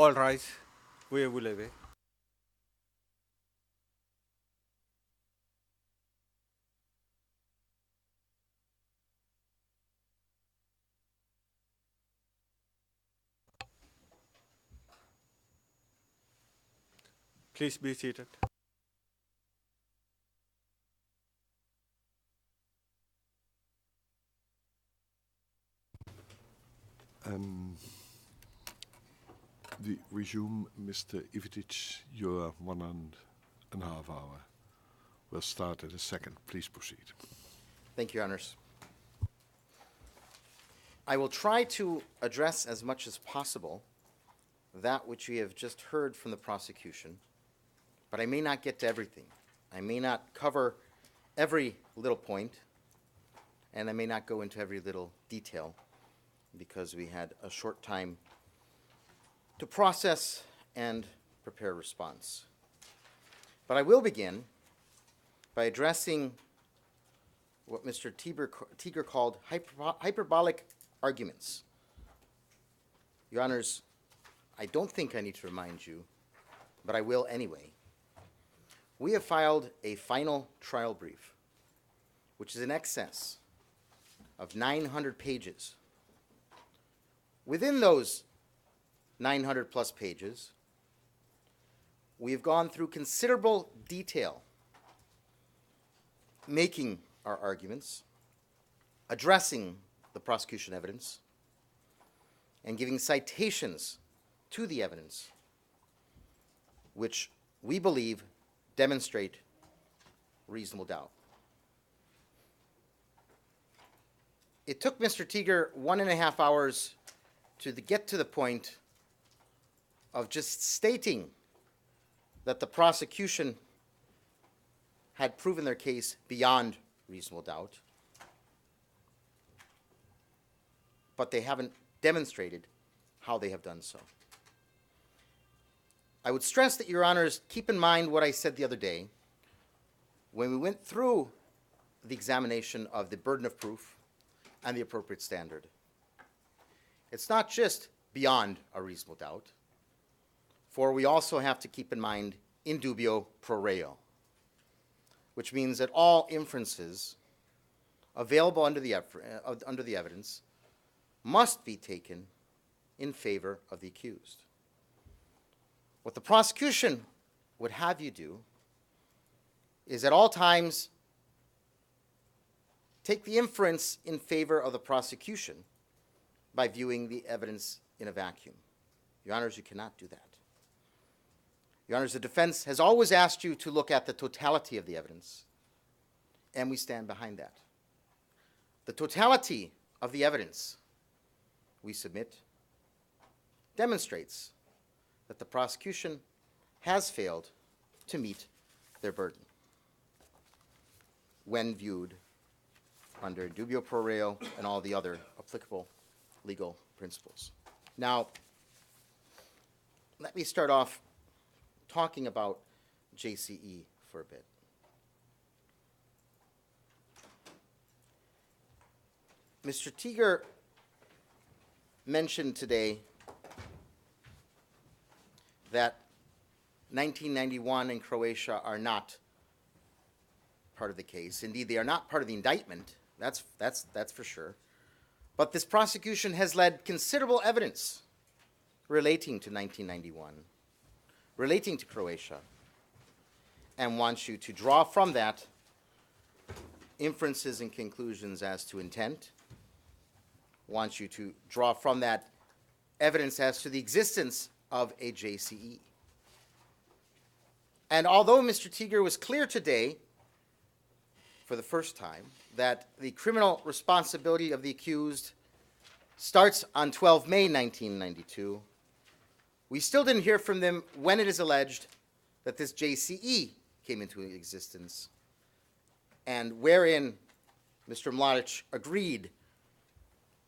All rise. Veuillez vous lever. Please be seated. We resume, Mr. Mladić, your 1.5 hour. We'll start at a second. Please proceed. Thank you, Your Honors. I will try to address as much as possible that which we have just heard from the prosecution, but I may not get to everything. I may not cover every little point, and I may not go into every little detail because we had a short time to process and prepare a response. But I will begin by addressing what Mr. Teager called hyperbolic arguments. Your Honors, I don't think I need to remind you, but I will anyway. We have filed a final trial brief, which is in excess of 900 pages. Within those 900 plus pages, we have gone through considerable detail, making our arguments, addressing the prosecution evidence, and giving citations to the evidence, which we believe demonstrate reasonable doubt. It took Mr. Teager 1.5 hours to get to the point of just stating that the prosecution had proven their case beyond reasonable doubt, but they haven't demonstrated how they have done so. I would stress that, Your Honors, keep in mind what I said the other day when we went through the examination of the burden of proof and the appropriate standard. It's not just beyond a reasonable doubt, for we also have to keep in mind in dubio pro reo, which means that all inferences available under the evidence must be taken in favor of the accused. What the prosecution would have you do is at all times take the inference in favor of the prosecution by viewing the evidence in a vacuum. Your Honors, you cannot do that. Your Honors, the defense has always asked you to look at the totality of the evidence, and we stand behind that. The totality of the evidence we submit demonstrates that the prosecution has failed to meet their burden when viewed under dubio pro reo and all the other applicable legal principles. Now, let me start off talking about JCE for a bit. Mr. Teager mentioned today that 1991 and Croatia are not part of the case. Indeed, they are not part of the indictment. That's for sure. But this prosecution has led considerable evidence relating to 1991, relating to Croatia, and wants you to draw from that inferences and conclusions as to intent, wants you to draw from that evidence as to the existence of a JCE. And although Mr. Teager was clear today, for the first time, that the criminal responsibility of the accused starts on 12 May 1992, we still didn't hear from them when it is alleged that this JCE came into existence and wherein Mr. Mladić agreed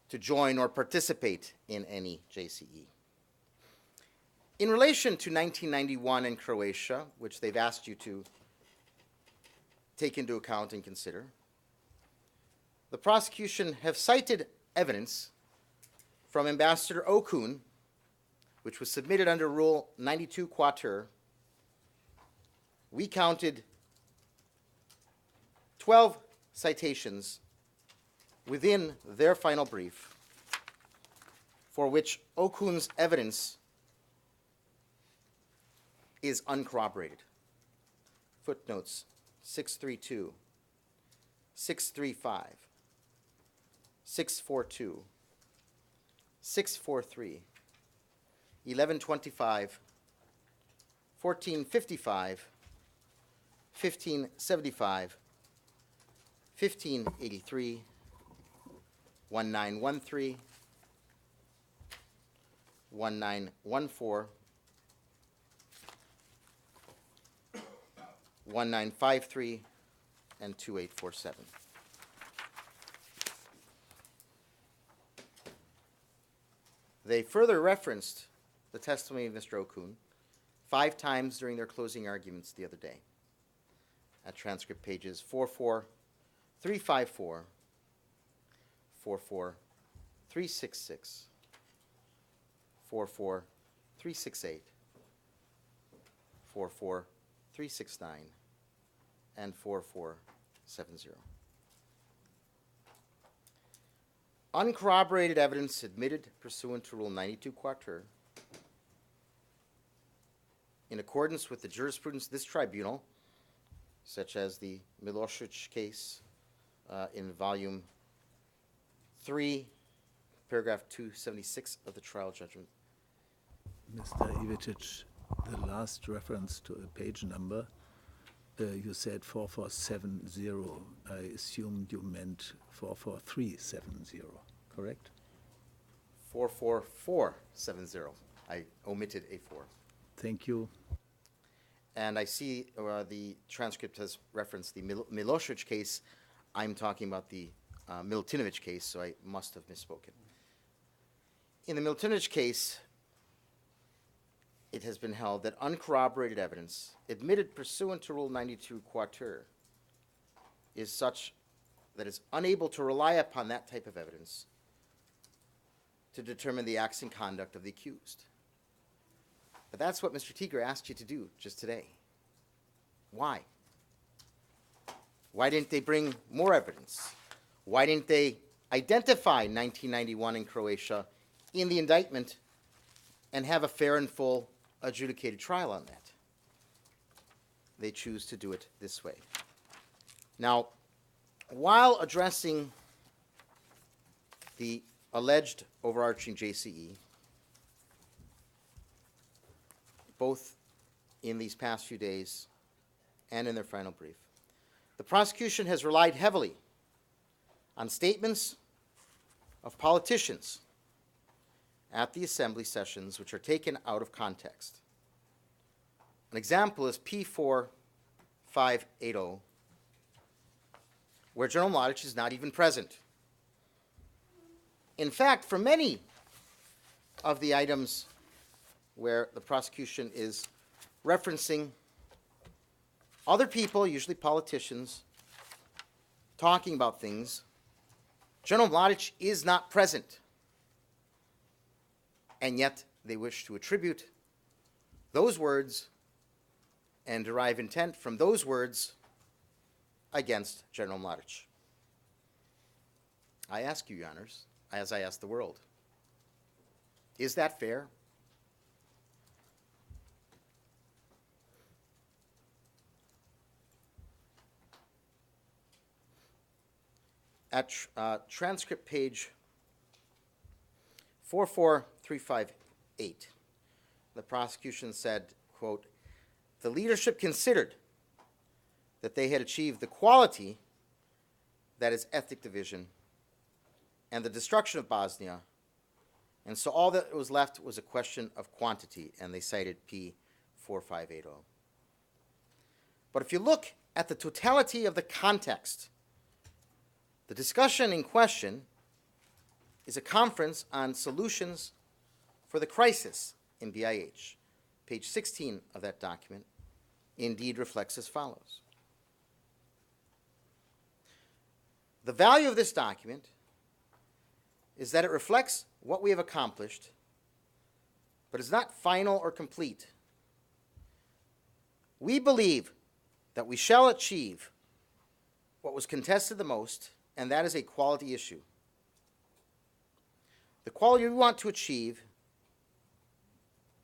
to join or participate in any JCE. In relation to 1991 in Croatia, which they've asked you to take into account and consider, the prosecution have cited evidence from Ambassador Okun which was submitted under Rule 92 Quater, we counted 12 citations within their final brief for which Okun's evidence is uncorroborated. Footnotes 632, 635, 642, 643, 1125, 1455, 1575, 1583, 1913, 1914, 1953, and 2847. They further referenced the testimony of Mr. Okun 5 times during their closing arguments the other day at transcript pages 44354, 44366, 44368, 44369, and 4470. Uncorroborated evidence admitted pursuant to Rule 92 Quater in accordance with the jurisprudence of this tribunal, such as the Mladić case in volume 3, paragraph 276 of the trial judgment. Mr. Ivicic, the last reference to a page number, you said 4470. I assumed you meant 44370, correct? 44470. I omitted a 4. Thank you. And I see the transcript has referenced the Mladić case. I'm talking about the Mladić case, so I must have misspoken. In the Mladić case, it has been held that uncorroborated evidence admitted pursuant to Rule 92 Quater is such that it's unable to rely upon that type of evidence to determine the acts and conduct of the accused. But that's what Mr. Teager asked you to do just today. Why? Why didn't they bring more evidence? Why didn't they identify 1991 in Croatia in the indictment and have a fair and full adjudicated trial on that? They choose to do it this way. Now, while addressing the alleged overarching JCE, both in these past few days and in their final brief, the prosecution has relied heavily on statements of politicians at the assembly sessions which are taken out of context. An example is P4580, where General Mladić is not even present. In fact, for many of the items where the prosecution is referencing other people, usually politicians, talking about things, General Mladić is not present. And yet they wish to attribute those words and derive intent from those words against General Mladić. I ask you, Your Honors, as I ask the world, is that fair? At transcript page 44358, the prosecution said, quote, "The leadership considered that they had achieved the quality, that is ethnic division, and the destruction of Bosnia, and so all that was left was a question of quantity," and they cited P4580. But if you look at the totality of the context, the discussion in question is a conference on solutions for the crisis in BIH. Page 16 of that document indeed reflects as follows. The value of this document is that it reflects what we have accomplished but is not final or complete. We believe that we shall achieve what was contested the most, and that is a quality issue. The quality we want to achieve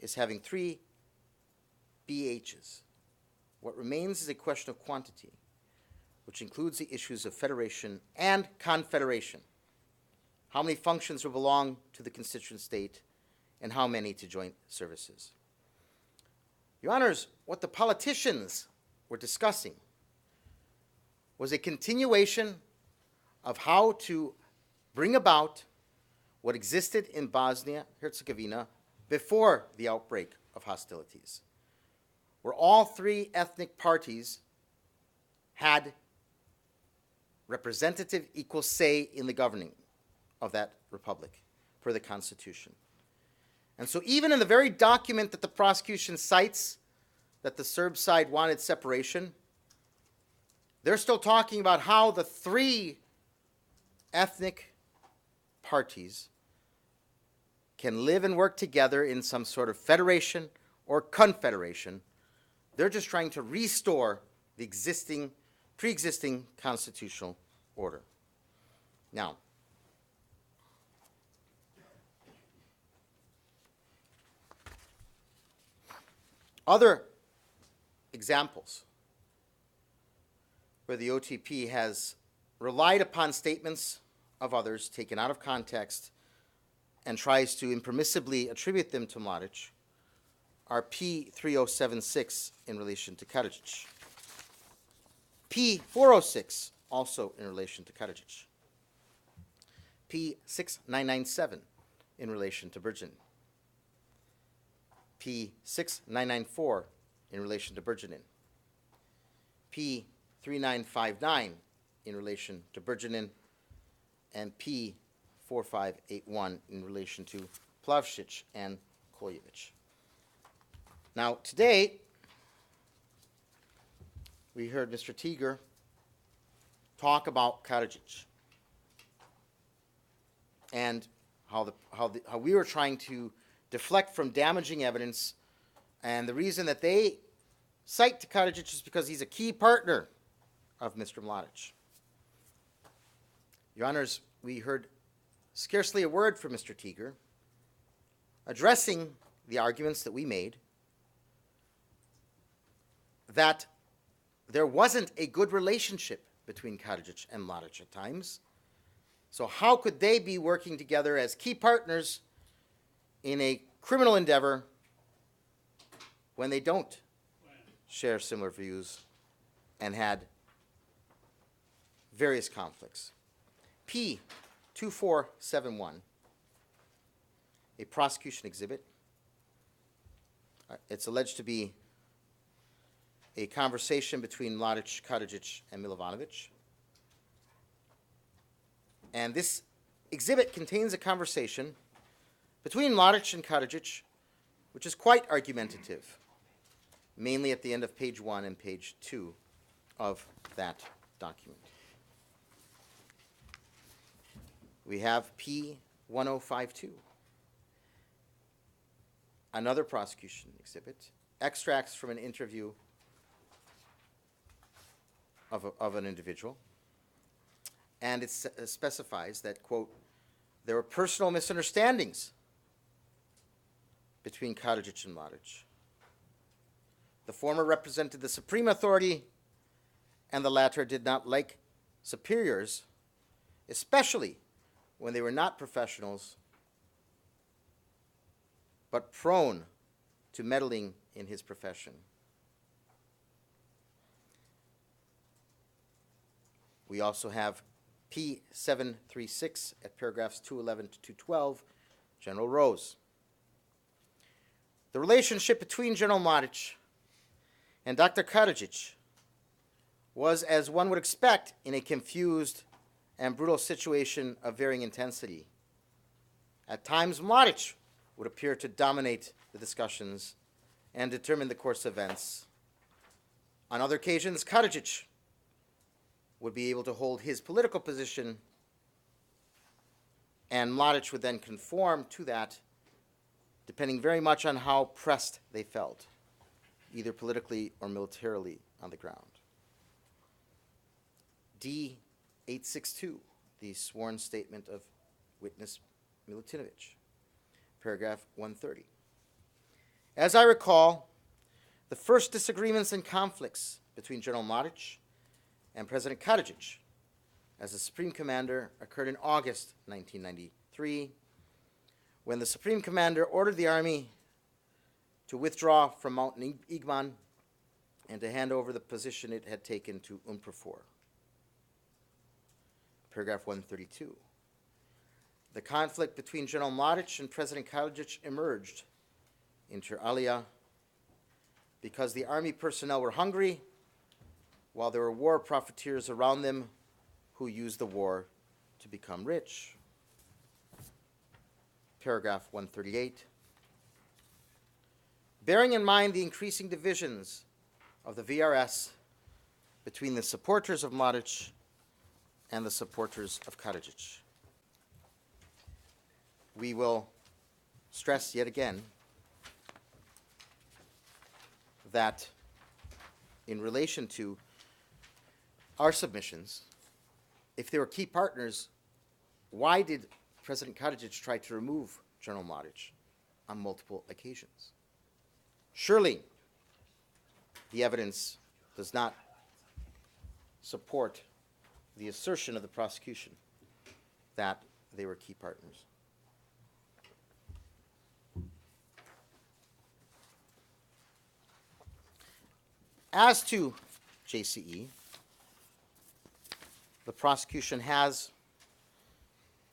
is having 3 BHs. What remains is a question of quantity, which includes the issues of federation and confederation. How many functions will belong to the constituent state, and how many to joint services? Your Honors, what the politicians were discussing was a continuation of how to bring about what existed in Bosnia-Herzegovina before the outbreak of hostilities, where all 3 ethnic parties had representative equal say in the governing of that republic per the Constitution. And so even in the very document that the prosecution cites that the Serb side wanted separation, they're still talking about how the 3 ethnic parties can live and work together in some sort of federation or confederation. They're just trying to restore the pre-existing constitutional order. Now, other examples where the OTP has relied upon statements of others taken out of context and tries to impermissibly attribute them to Mladić are P3076 in relation to Karadzic, P406 also in relation to Karadzic, P6997 in relation to Bergin, P6994 in relation to Berginin, P3959 in relation to Berginin, and P4581 in relation to Plavšić and Koljević. Now, today, we heard Mr. Tiger talk about Karadzic and how we were trying to deflect from damaging evidence, and the reason that they cite to Karadzic is because he's a key partner of Mr. Mladić. Your Honors, we heard scarcely a word from Mr. Tiger addressing the arguments that we made that there wasn't a good relationship between Karadzic and Mladić at times. So how could they be working together as key partners in a criminal endeavor when they don't share similar views and had various conflicts? P2471, a prosecution exhibit. It's alleged to be a conversation between Mladić, Karadzic, and Milovanovic. And this exhibit contains a conversation between Mladić and Karadzic, which is quite argumentative, mainly at the end of page 1 and page 2 of that document. We have P1052, another prosecution exhibit, extracts from an interview of an individual, and it specifies that, quote, there were personal misunderstandings between Karadzic and Mladić. The former represented the supreme authority, and the latter did not like superiors, especially when they were not professionals, but prone to meddling in his profession. We also have P736 at paragraphs 211 to 212, General Rose. The relationship between General Mladić and Dr. Karadzic was, as one would expect, in a confused and brutal situation of varying intensity. At times, Mladić would appear to dominate the discussions and determine the course of events. On other occasions, Karadzic would be able to hold his political position, and Mladić would then conform to that depending very much on how pressed they felt, either politically or militarily on the ground. D-862, the sworn statement of witness Mladić, paragraph 130. As I recall, the first disagreements and conflicts between General Mladić and President Karadzic as the Supreme Commander occurred in August 1993, when the Supreme Commander ordered the army to withdraw from Mount Igman and to hand over the position it had taken to Unprofor. Paragraph 132. The conflict between General Mladić and President Karadzic emerged inter alia because the army personnel were hungry, while there were war profiteers around them who used the war to become rich. Paragraph 138. Bearing in mind the increasing divisions of the VRS between the supporters of Mladić and the supporters of Karadzic, we will stress yet again that in relation to our submissions, if they were key partners, why did President Karadzic try to remove General Mladić on multiple occasions? Surely the evidence does not support the assertion of the prosecution that they were key partners. As to JCE, the prosecution has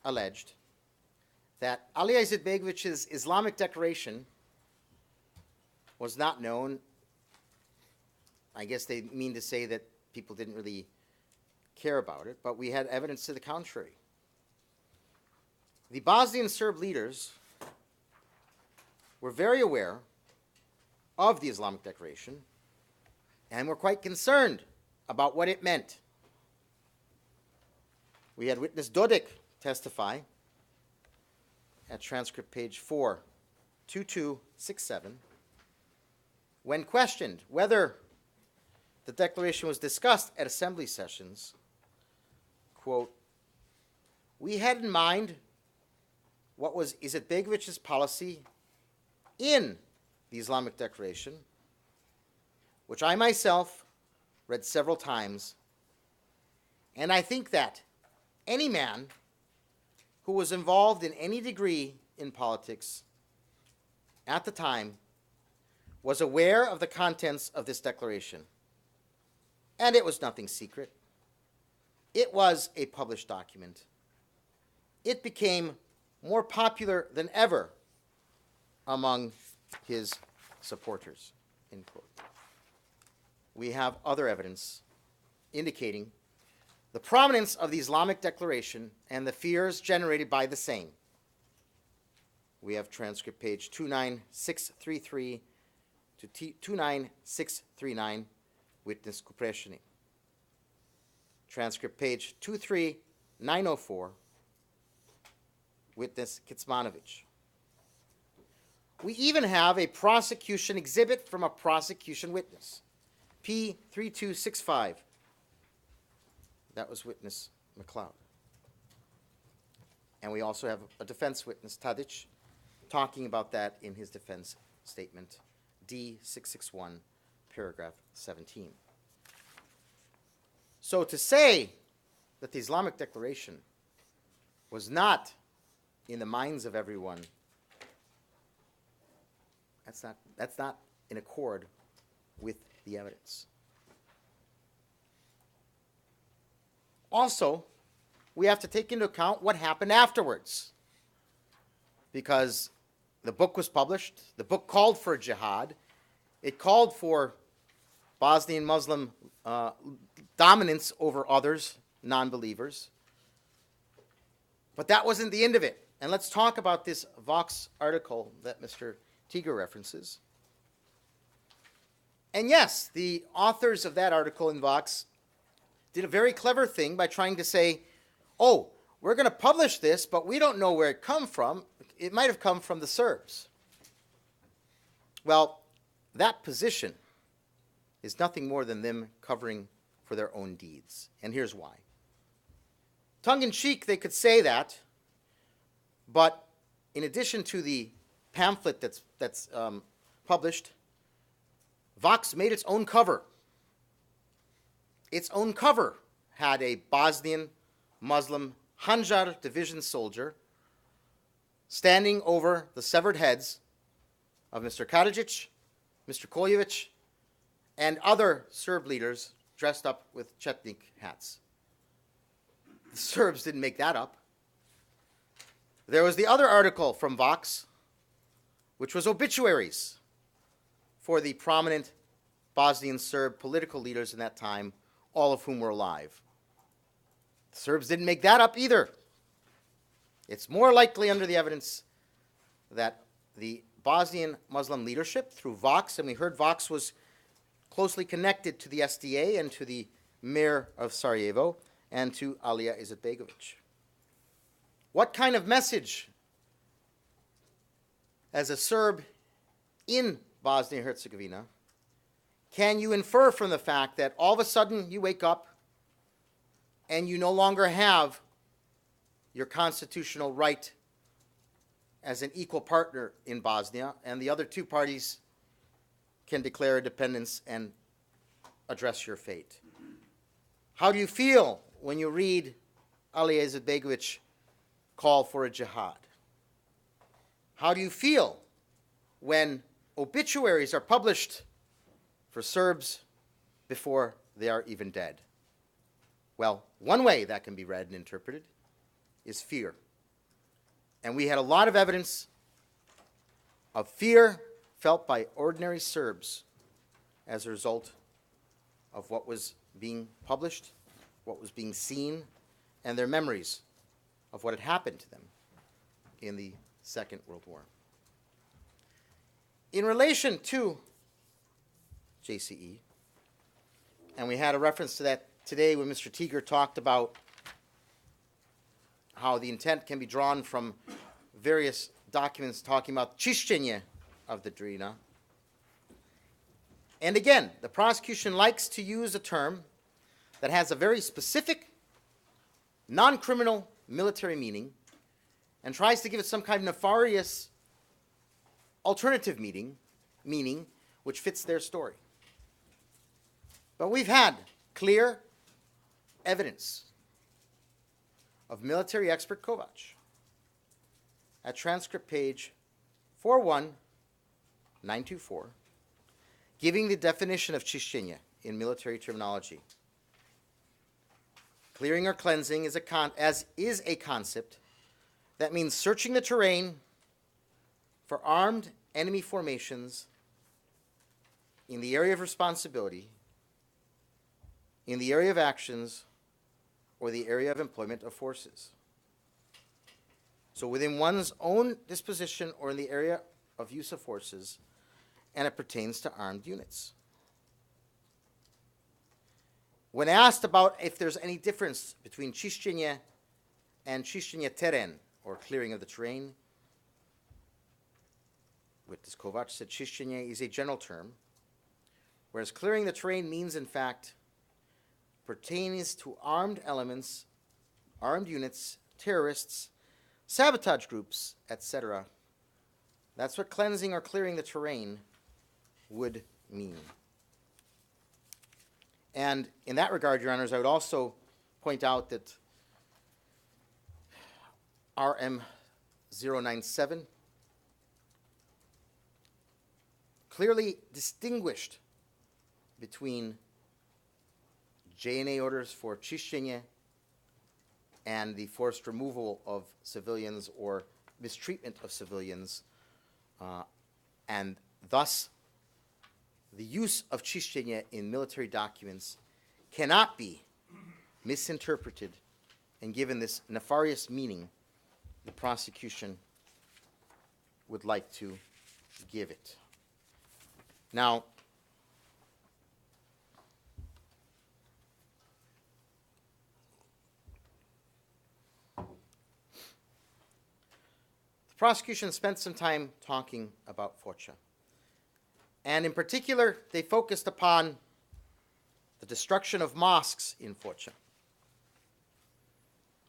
alleged that Ali Izetbegović's Islamic declaration was not known. I guess they mean to say that people didn't really care about it, but we had evidence to the contrary. The Bosnian Serb leaders were very aware of the Islamic declaration and were quite concerned about what it meant. We had witness Dodik testify at transcript page 42267. When questioned whether the declaration was discussed at assembly sessions, quote, "We had in mind what was Izetbegović's policy in the Islamic declaration, which I myself read several times, and I think that any man who was involved in any degree in politics at the time was aware of the contents of this declaration, and it was nothing secret. It was a published document. It became more popular than ever among his supporters," end quote. We have other evidence indicating the prominence of the Islamic declaration and the fears generated by the same. We have transcript page 29633 to 29639, witness Kupreshini. Transcript page 23904, witness Kitsmanović. We even have a prosecution exhibit from a prosecution witness, P3265. That was witness McLeod. And we also have a defense witness, Tadić, talking about that in his defense statement, D661, paragraph 17. So to say that the Islamic declaration was not in the minds of everyone, that's not in accord with the evidence. Also, we have to take into account what happened afterwards, because the book was published. The book called for jihad. It called for Bosnian Muslim dominance over others, non-believers. But that wasn't the end of it. And let's talk about this Vox article that Mr. Tiger references. And yes, the authors of that article in Vox did a very clever thing by trying to say, oh, we're going to publish this, but we don't know where it come from. It might have come from the Serbs. Well, that position is nothing more than them covering for their own deeds. And here's why. Tongue-in-cheek, they could say that, but in addition to the pamphlet that's published, Vox made its own cover. Its own cover had a Bosnian Muslim Handjar division soldier standing over the severed heads of Mr. Karadzic, Mr. Koljevic, and other Serb leaders dressed up with Chetnik hats. The Serbs didn't make that up. There was the other article from Vox, which was obituaries for the prominent Bosnian Serb political leaders in that time, all of whom were alive. The Serbs didn't make that up either. It's more likely under the evidence that the Bosnian Muslim leadership through Vox, and we heard Vox was closely connected to the SDA and to the mayor of Sarajevo and to Alija Izetbegović. What kind of message, as a Serb in Bosnia and Herzegovina, can you infer from the fact that all of a sudden you wake up and you no longer have your constitutional right as an equal partner in Bosnia, and the other two parties can declare independence and address your fate? How do you feel when you read Alija Izetbegović call for a jihad? How do you feel when obituaries are published for Serbs before they are even dead? Well, one way that can be read and interpreted is fear. And we had a lot of evidence of fear felt by ordinary Serbs as a result of what was being published, what was being seen, and their memories of what had happened to them in the Second World War. In relation to JCE, and we had a reference to that today when Mr. Teager talked about how the intent can be drawn from various documents talking about čišćenje of the Drina. And again, the prosecution likes to use a term that has a very specific, non-criminal military meaning and tries to give it some kind of nefarious alternative meaning which fits their story. But we've had clear evidence of military expert Kovac at transcript page 41924, giving the definition of čišćenje in military terminology. Clearing or cleansing is a concept that means searching the terrain for armed enemy formations in the area of responsibility, in the area of actions, or the area of employment of forces. So within one's own disposition or in the area of use of forces, and it pertains to armed units. When asked about if there's any difference between čišćenje and čišćenje teren, or clearing of the terrain, witness Kovac said čišćenje is a general term, whereas clearing the terrain means, in fact, pertains to armed elements, armed units, terrorists, sabotage groups, etc. That's what cleansing or clearing the terrain would mean. And in that regard, Your Honors, I would also point out that RM 097 clearly distinguished between JNA orders for čišćenje and the forced removal of civilians or mistreatment of civilians, and thus the use of čišćenje in military documents cannot be misinterpreted and given this nefarious meaning the prosecution would like to give it. Now, the prosecution spent some time talking about Foča. And in particular, they focused upon the destruction of mosques in Foça.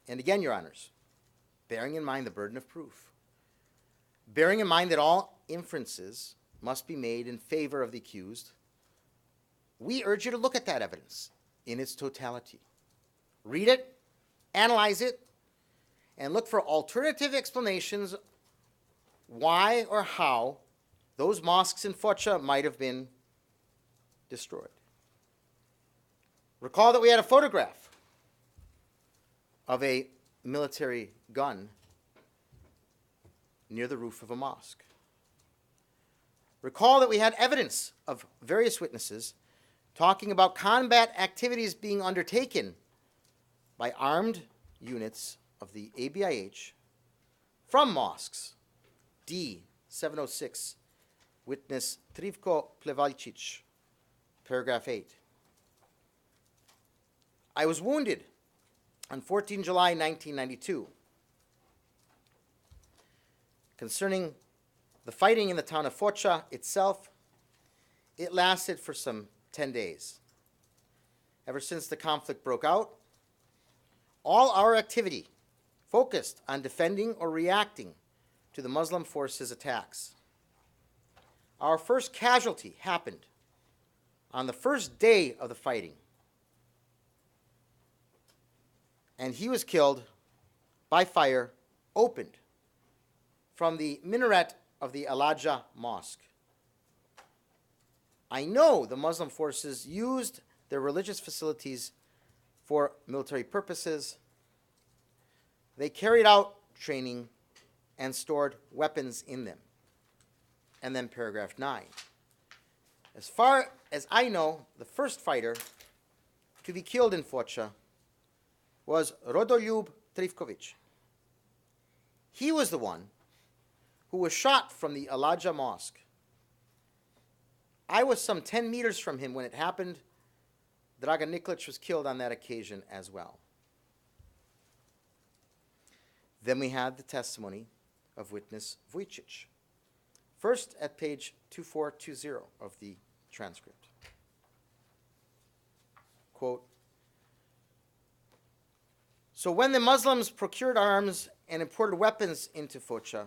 And again, Your Honors, bearing in mind the burden of proof, bearing in mind that all inferences must be made in favor of the accused, we urge you to look at that evidence in its totality. Read it, analyze it, and look for alternative explanations why or how those mosques in Foça might have been destroyed. Recall that we had a photograph of a military gun near the roof of a mosque. Recall that we had evidence of various witnesses talking about combat activities being undertaken by armed units of the ABIH from mosques. D-706, witness Trivko Plevalcic, paragraph 8. I was wounded on 14 July 1992. Concerning the fighting in the town of Foça itself, it lasted for some 10 days. Ever since the conflict broke out, all our activity focused on defending or reacting to the Muslim forces' attacks. Our first casualty happened on the first day of the fighting, and he was killed by fire opened from the minaret of the Al-Ajah Mosque. I know the Muslim forces used their religious facilities for military purposes. They carried out training and stored weapons in them. And then paragraph 9. As far as I know, the first fighter to be killed in Foça was Rodoljub Trivkovic. He was the one who was shot from the Al-Ajah Mosque. I was some 10 meters from him when it happened. Dragan Nikolic was killed on that occasion as well. Then we had the testimony of witness Vujicic. First at page 2420 of the transcript. Quote, so when the Muslims procured arms and imported weapons into Foça,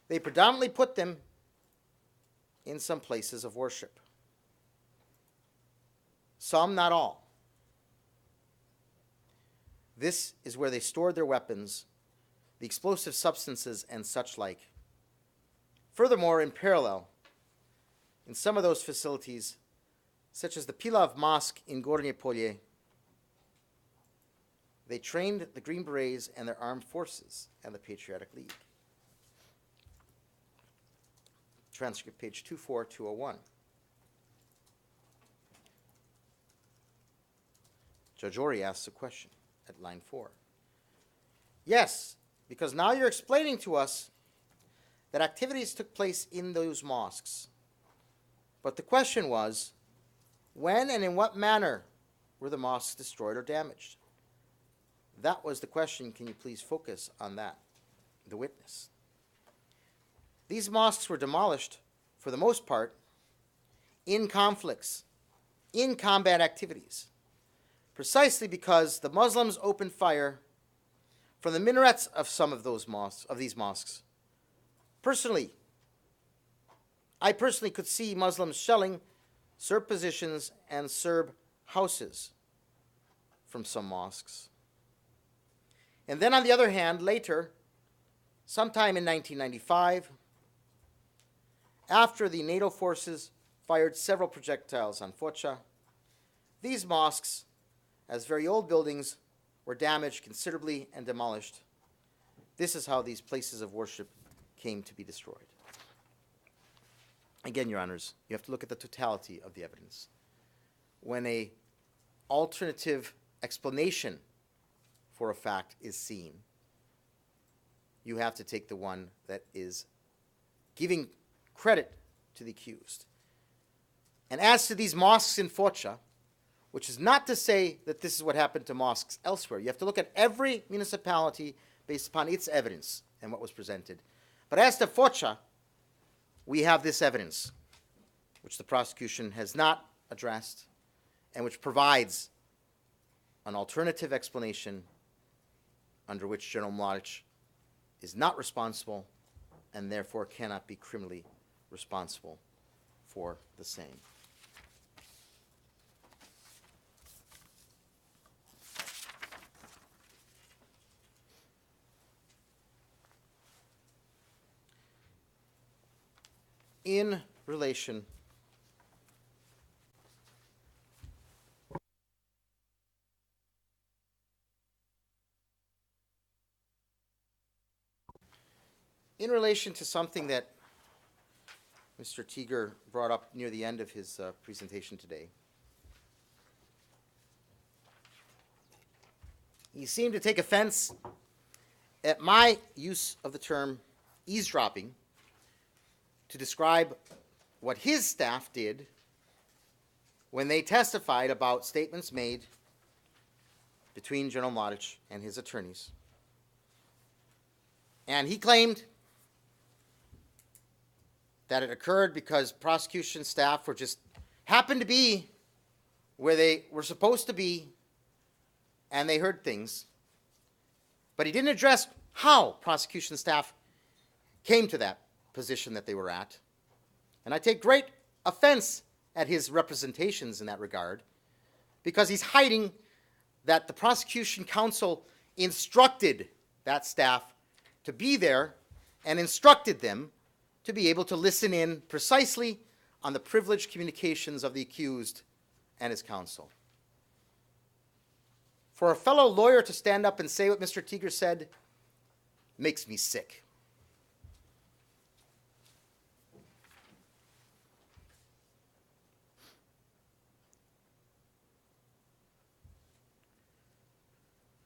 they predominantly put them in some places of worship. Some, not all. This is where they stored their weapons, the explosive substances, and such like. Furthermore, in parallel, in some of those facilities, such as the Pilav Mosque in Gornje Polje, they trained the Green Berets and their armed forces and the Patriotic League. Transcript, page 24201. Judge Ori asks a question at line 4. Yes, because now you're explaining to us that activities took place in those mosques. But the question was, when and in what manner were the mosques destroyed or damaged? That was the question. Can you please focus on that? The witness. These mosques were demolished, for the most part, in conflicts, in combat activities, precisely because the Muslims opened fire from the minarets of some of these mosques. I personally could see Muslims shelling Serb positions and Serb houses from some mosques. And then on the other hand, later, sometime in 1995, after the NATO forces fired several projectiles on Foça, these mosques, as very old buildings, were damaged considerably and demolished. This is how these places of worship came to be destroyed. Again, Your Honors, you have to look at the totality of the evidence. When an alternative explanation for a fact is seen, you have to take the one that is giving credit to the accused. And as to these mosques in Foça, which is not to say that this is what happened to mosques elsewhere. You have to look at every municipality based upon its evidence and what was presented. But as to Foça, we have this evidence, which the prosecution has not addressed, and which provides an alternative explanation under which General Mladić is not responsible and therefore cannot be criminally responsible for the same. In relation to something that Mr. Teager brought up near the end of his presentation today, he seemed to take offense at my use of the term eavesdropping to describe what his staff did when they testified about statements made between General Mladić and his attorneys. And he claimed that it occurred because prosecution staff were just happened to be where they were supposed to be, and they heard things. But he didn't address how prosecution staff came to that position that they were at. And I take great offense at his representations in that regard, because he's hiding that the prosecution counsel instructed that staff to be there and instructed them to be able to listen in precisely on the privileged communications of the accused and his counsel. For a fellow lawyer to stand up and say what Mr. Teager said makes me sick.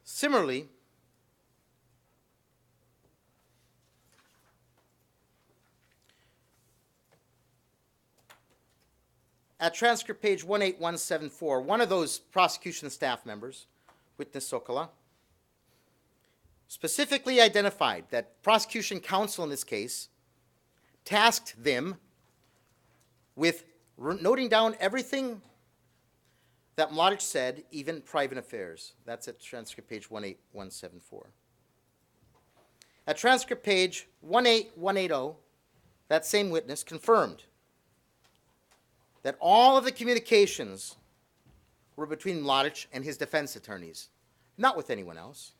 Similarly, at transcript page 18174, one of those prosecution staff members, witness Sokola, specifically identified that prosecution counsel in this case tasked them with noting down everything that Mladić said, even private affairs. That's at transcript page 18174. At transcript page 18180, that same witness confirmed that all of the communications were between Mladić and his defense attorneys, not with anyone else.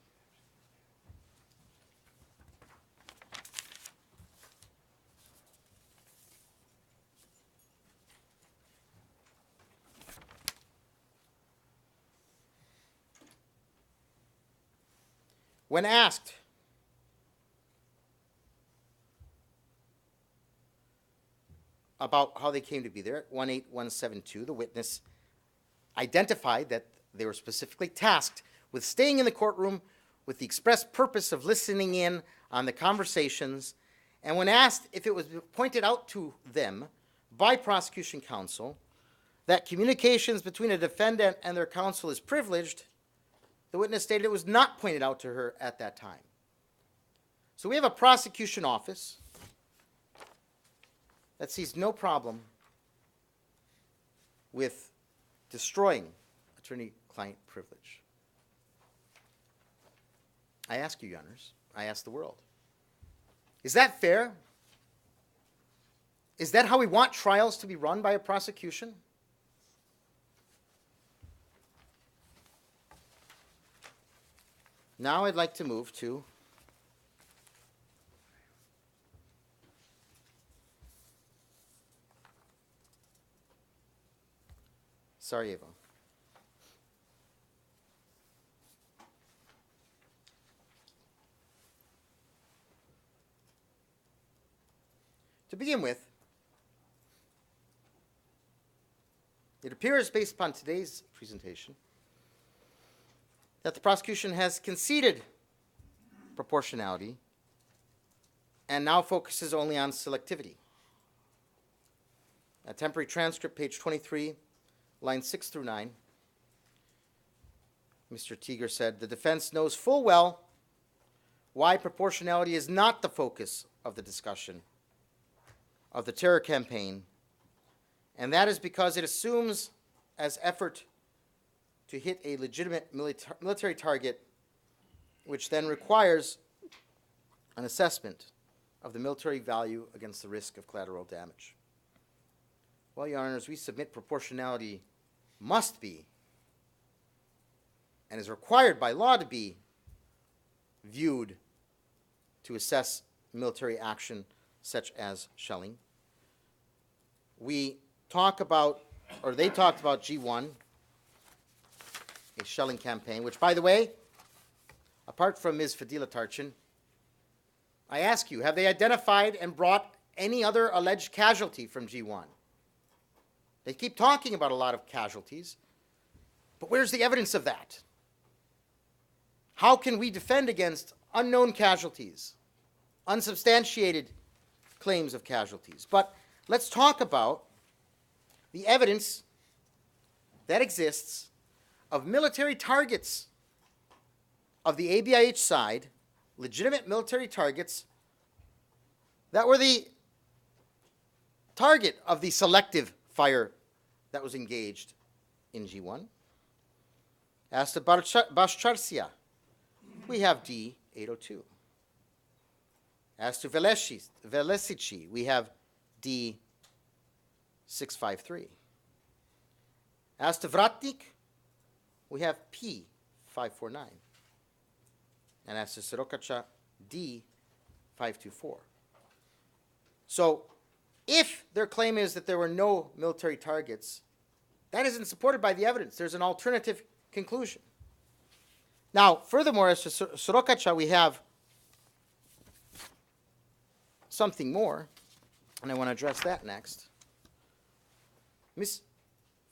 When asked about how they came to be there at 18172, the witness identified that they were specifically tasked with staying in the courtroom with the express purpose of listening in on the conversations. And when asked if it was pointed out to them by prosecution counsel that communications between a defendant and their counsel is privileged, the witness stated it was not pointed out to her at that time. So we have a prosecution office that sees no problem with destroying attorney-client privilege. I ask you, Your Honors, I ask the world, is that fair? Is that how we want trials to be run by a prosecution? Now I'd like to move to Sarajevo. To begin with, it appears, based upon today's presentation, that the prosecution has conceded proportionality and now focuses only on selectivity. A temporary transcript, page 23, lines 6 through 9, Mr. Teager said, the defense knows full well why proportionality is not the focus of the discussion of the terror campaign, and that is because it assumes as effort to hit a legitimate military target, which then requires an assessment of the military value against the risk of collateral damage. Well, Your Honors, we submit proportionality must be and is required by law to be viewed to assess military action such as shelling. We talk about, or they talked about G1, a shelling campaign, which, by the way, apart from Ms. Fadila Tarchin, I ask you, have they identified and brought any other alleged casualty from G1? They keep talking about a lot of casualties, but where's the evidence of that? How can we defend against unknown casualties, unsubstantiated claims of casualties? But let's talk about the evidence that exists of military targets of the ABIH side, legitimate military targets that were the target of the selective fire that was engaged in G1. As to Bashcharsia, we have D802. As to Velesici, we have D653. As to Vratnik, we have P549. And as to Sirokacha, D524. So, if their claim is that there were no military targets, that isn't supported by the evidence. There's an alternative conclusion. Now, furthermore, as to Sirokacha, we have something more, and I want to address that next. Ms.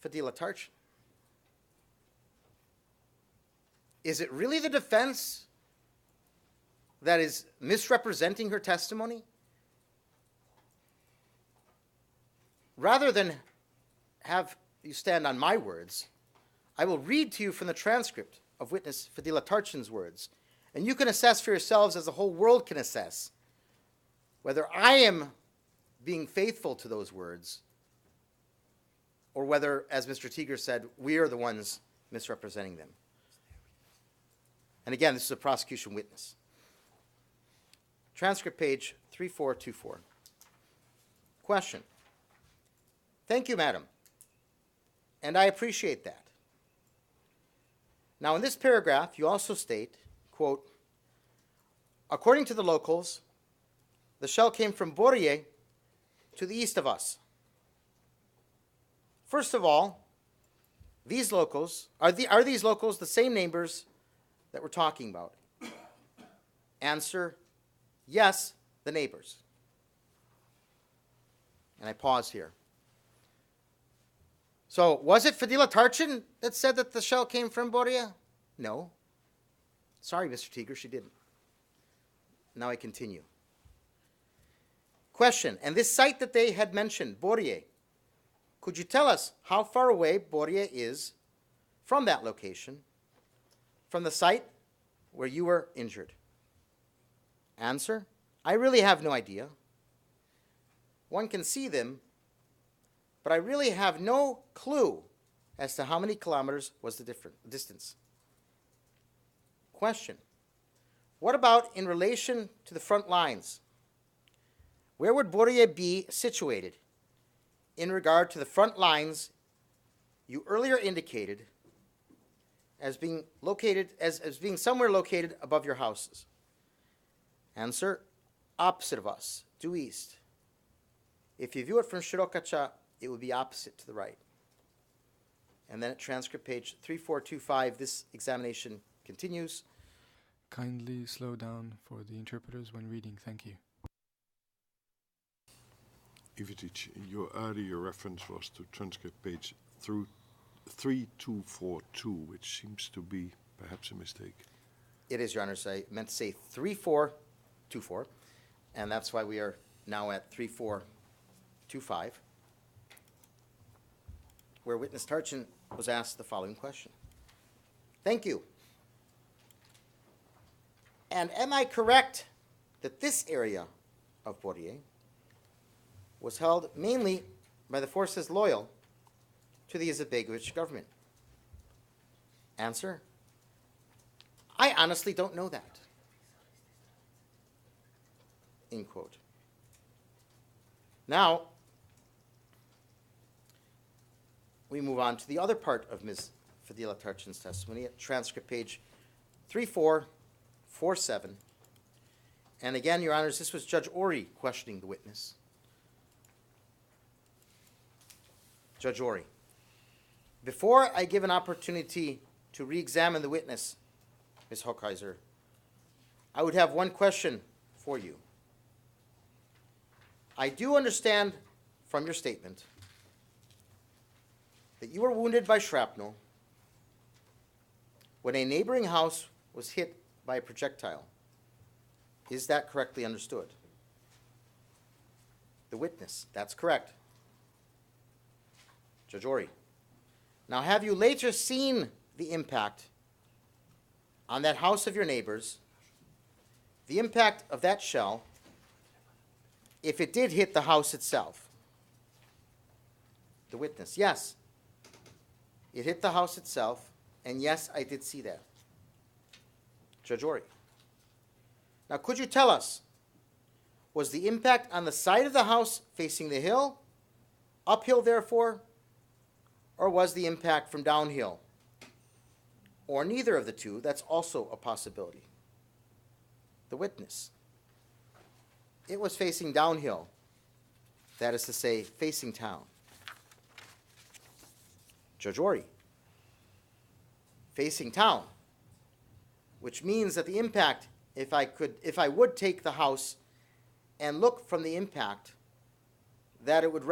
Fadila Tarchin, is it really the defense that is misrepresenting her testimony? Rather than have you stand on my words, I will read to you from the transcript of witness Fadila Tarchin's words, and you can assess for yourselves, as the whole world can assess, whether I am being faithful to those words, or whether, as Mr. Teeger said, we are the ones misrepresenting them. And again, this is a prosecution witness. Transcript page 3424. Question. Thank you, madam. And I appreciate that. Now, in this paragraph, you also state, quote, according to the locals, the shell came from Borie to the east of us. First of all, these locals, are these locals the same neighbors that we're talking about? Answer, yes, the neighbors. And I pause here. So, was it Fadila Tarchin that said that the shell came from Boria? No. Sorry, Mr. Teeger, she didn't. Now I continue. Question, and this site that they had mentioned, Borie, could you tell us how far away Borie is from that location, from the site where you were injured? Answer, I really have no idea. One can see them, but I really have no clue as to how many kilometers was the distance. Question, what about in relation to the front lines? Where would Borie be situated in regard to the front lines you earlier indicated as being located, as being somewhere located above your houses? Answer, opposite of us, due east. If you view it from Shirokacha, it would be opposite to the right. And then at transcript page 3425, this examination continues. Kindly slow down for the interpreters when reading. Thank you. Ivitic, your earlier reference was to transcript page 3242, which seems to be perhaps a mistake. It is, Your Honors. I meant to say 3424, and that's why we are now at 3425, where witness Tarchin was asked the following question. Thank you. And am I correct that this area of Borie was held mainly by the forces loyal to the Izetbegovic government? Answer: I honestly don't know that. End quote. Now, we move on to the other part of Ms. Fadila Tarchin's testimony at transcript page 3447. And again, Your Honors, this was Judge Ori questioning the witness. Judge Ori, before I give an opportunity to re-examine the witness, Ms. Hochheiser, I would have one question for you. I do understand from your statement that you were wounded by shrapnel when a neighboring house was hit by a projectile. Is that correctly understood? The witness: that's correct. Judge Ori, now have you later seen the impact on that house of your neighbors, the impact of that shell, if it did hit the house itself? The witness: yes, it hit the house itself, and yes, I did see that. Judge Ori, now could you tell us, was the impact on the side of the house facing the hill, uphill therefore, or was the impact from downhill? Or neither of the two? That's also a possibility. The witness: it was facing downhill, that is to say, facing town. Judge Ori, facing town, which means that the impact, if I would take the house and look from the impact, that it would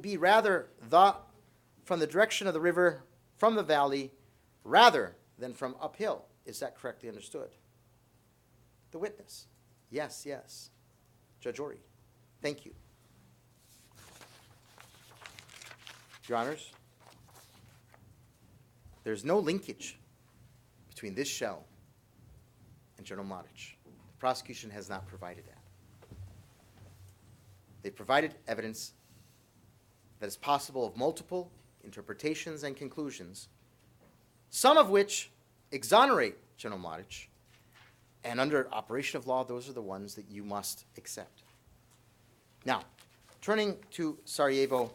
be rather from the direction of the river, from the valley, rather than from uphill. Is that correctly understood? The witness: yes, yes. Judge Ori, thank you. Your Honors, there's no linkage between this shell and General Mladić. The prosecution has not provided that. They provided evidence that is possible of multiple interpretations and conclusions, some of which exonerate General Mladić, and under operation of law, those are the ones that you must accept. Now, turning to Sarajevo,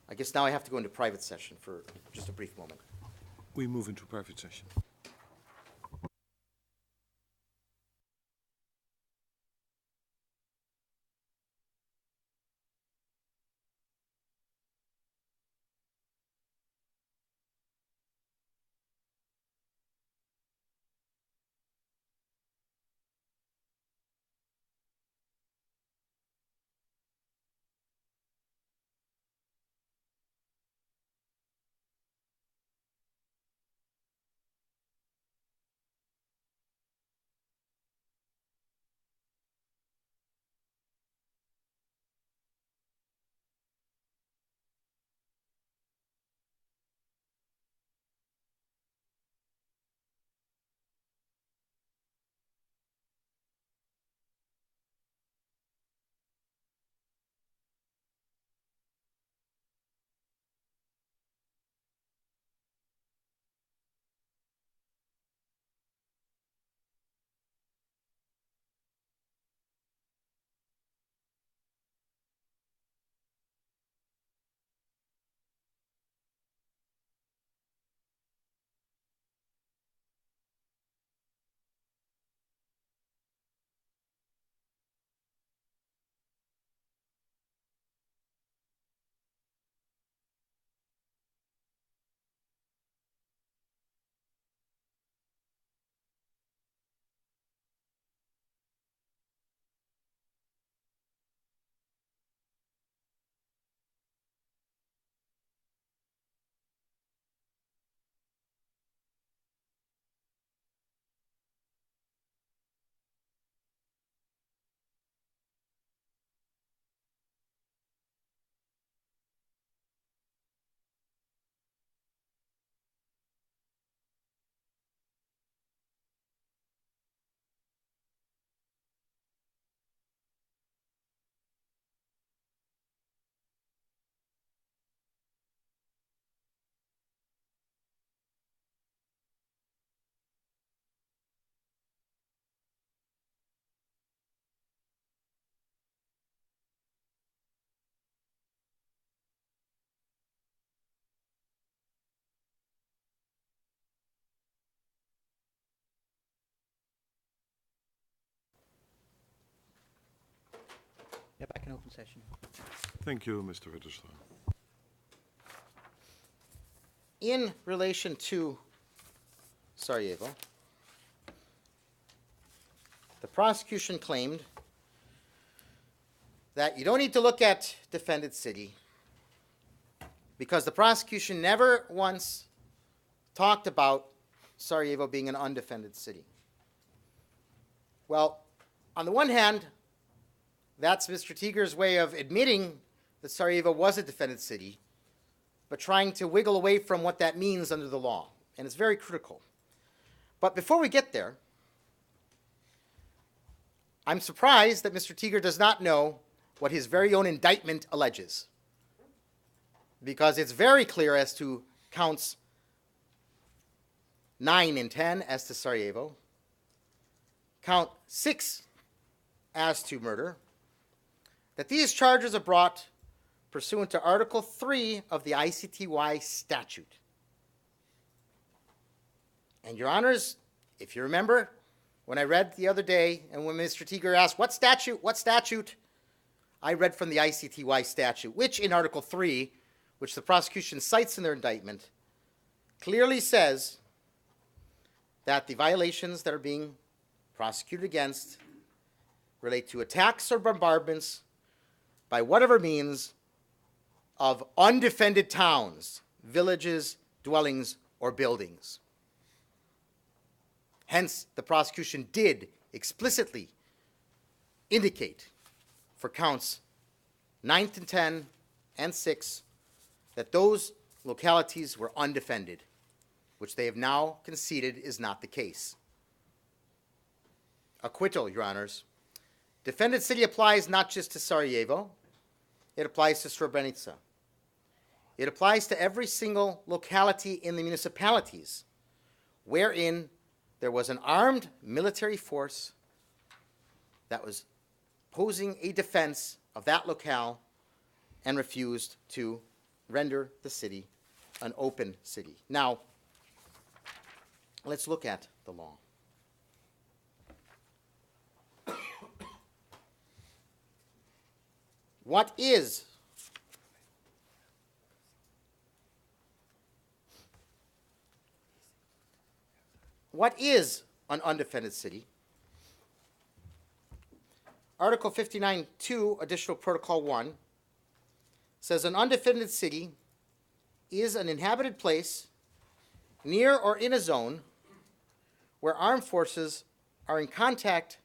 I guess now I have to go into private session for just a brief moment. We move into private session. Yeah, back in open session. Thank you, Mr. Witterstra. In relation to Sarajevo, the prosecution claimed that you don't need to look at defended city because the prosecution never once talked about Sarajevo being an undefended city. Well, on the one hand, that's Mr. Tiger's way of admitting that Sarajevo was a defended city, but trying to wiggle away from what that means under the law. And it's very critical. But before we get there, I'm surprised that Mr. Tiger does not know what his very own indictment alleges, because it's very clear as to counts 9 and 10 as to Sarajevo, count 6 as to murder, that these charges are brought pursuant to Article 3 of the ICTY statute. And Your Honors, if you remember, when I read the other day, and when Mr. Tiger asked, what statute? I read from the ICTY statute, which in Article 3, which the prosecution cites in their indictment, clearly says that the violations that are being prosecuted against relate to attacks or bombardments by whatever means of undefended towns, villages, dwellings, or buildings. Hence, the prosecution did explicitly indicate for counts 9 and 10 and 6 that those localities were undefended, which they have now conceded is not the case. Acquittal, Your Honors. Defended city applies not just to Sarajevo, it applies to Srebrenica. It applies to every single locality in the municipalities wherein there was an armed military force that was posing a defense of that locale and refused to render the city an open city. Now, let's look at the law. What is an undefended city? Article 59.2, Additional Protocol 1, says an undefended city is an inhabited place near or in a zone where armed forces are in contact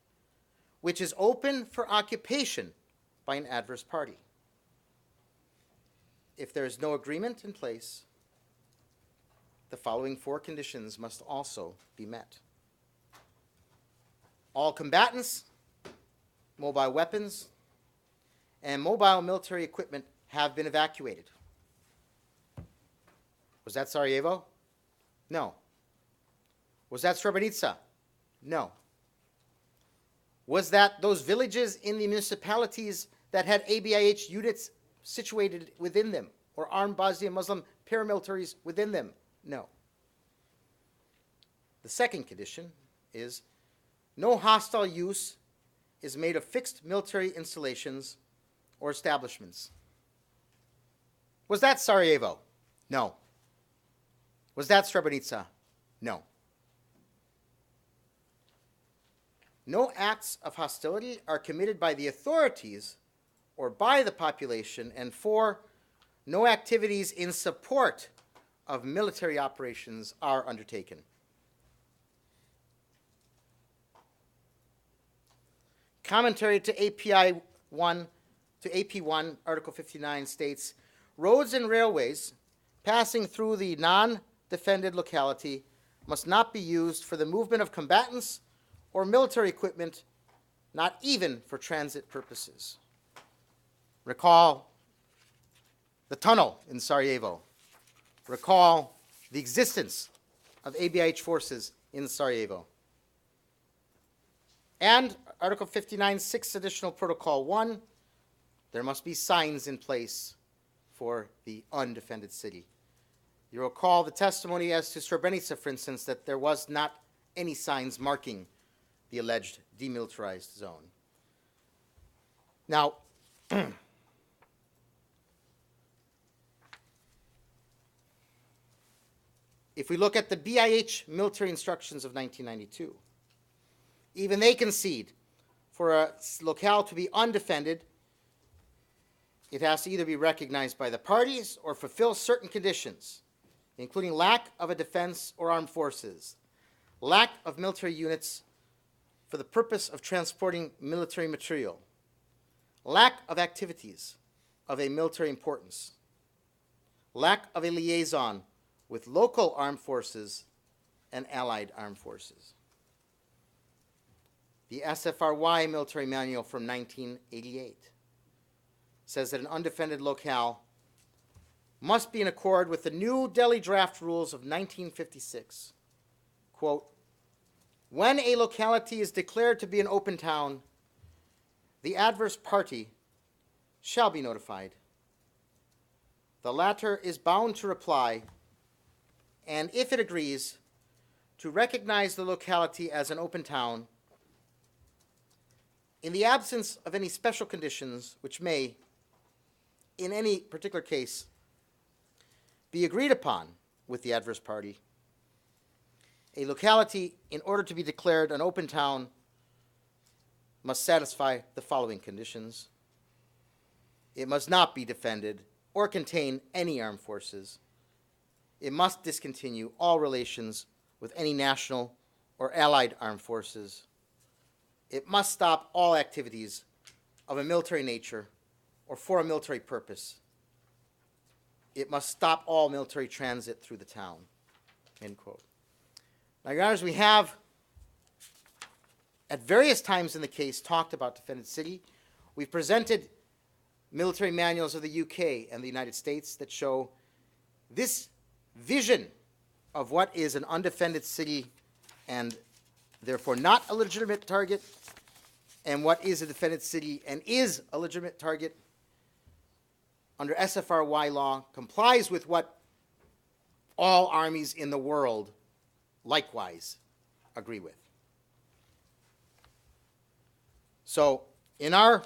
which is open for occupation by an adverse party. If there is no agreement in place, the following 4 conditions must also be met. All combatants, mobile weapons, and mobile military equipment have been evacuated. Was that Sarajevo? No. Was that Srebrenica? No. Was that those villages in the municipalities that had ABIH units situated within them, or armed Bosnian Muslim paramilitaries within them? No. The second condition is no hostile use is made of fixed military installations or establishments. Was that Sarajevo? No. Was that Srebrenica? No. No acts of hostility are committed by the authorities or by the population, and 4, no activities in support of military operations are undertaken. Commentary to AP 1, Article 59 states, roads and railways passing through the non-defended locality must not be used for the movement of combatants or military equipment, not even for transit purposes. Recall the tunnel in Sarajevo. Recall the existence of ABIH forces in Sarajevo. And Article 59, 6 Additional Protocol 1, there must be signs in place for the undefended city. You recall the testimony as to Srebrenica, for instance, that there was not any signs marking the alleged demilitarized zone. Now, If we look at the BIH military instructions of 1992, even they concede for a locale to be undefended, it has to either be recognized by the parties or fulfill certain conditions, including lack of a defense or armed forces, lack of military units for the purpose of transporting military material, lack of activities of a military importance, lack of a liaison with local armed forces and allied armed forces. The SFRY military manual from 1988 says that an undefended locale must be in accord with the New Delhi Draft Rules of 1956. Quote, when a locality is declared to be an open town, the adverse party shall be notified. The latter is bound to reply, and if it agrees, to recognize the locality as an open town in the absence of any special conditions which may, in any particular case, be agreed upon with the adverse party. A locality, in order to be declared an open town, must satisfy the following conditions. It must not be defended or contain any armed forces. It must discontinue all relations with any national or allied armed forces. It must stop all activities of a military nature or for a military purpose. It must stop all military transit through the town. End quote. Now, Your Honors, we have at various times in the case talked about defended city. We've presented military manuals of the UK and the United States that show this vision of what is an undefended city and therefore not a legitimate target, and what is a defended city and is a legitimate target under SFRY law, complies with what all armies in the world likewise agree with. So in our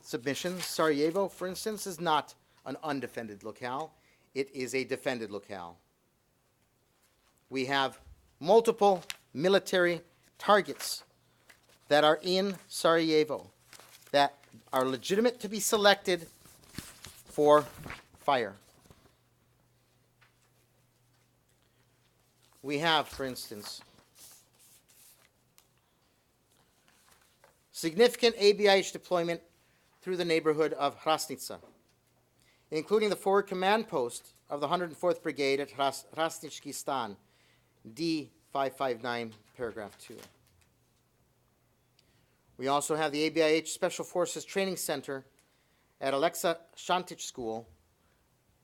submissions, Sarajevo, for instance, is not an undefended locale. It is a defended locale. We have multiple military targets that are in Sarajevo that are legitimate to be selected for fire. We have, for instance, significant ABIH deployment through the neighborhood of Hrasnica, including the forward command post of the 104th Brigade at Hrasnički Stan, D559, paragraph 2. We also have the ABIH Special Forces Training Center at Alexa Shantic School,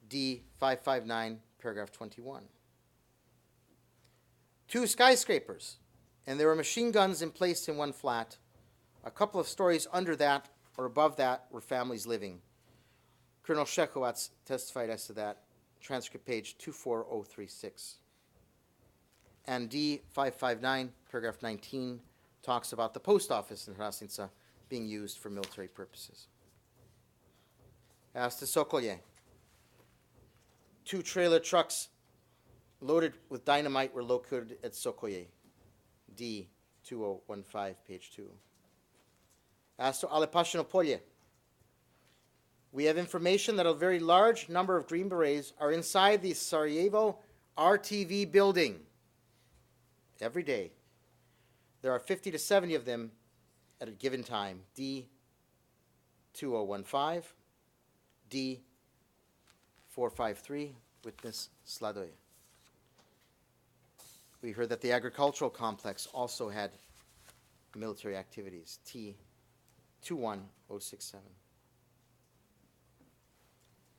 D559, paragraph 21. 2 skyscrapers, and there were machine guns emplaced in one flat. A couple of stories under that or above that were families living. Colonel Shekowatz testified as to that, transcript page 24036. And D559, paragraph 19, talks about the post office in Hrasnica being used for military purposes. As to Sokolje, 2 trailer trucks loaded with dynamite were located at Sokolje, D2015, page 2. As to Alepashino Polje, we have information that a very large number of Green Berets are inside the Sarajevo RTV building every day. There are 50 to 70 of them at a given time, D2015, D453, witness Sladoje. We heard that the agricultural complex also had military activities, T21067.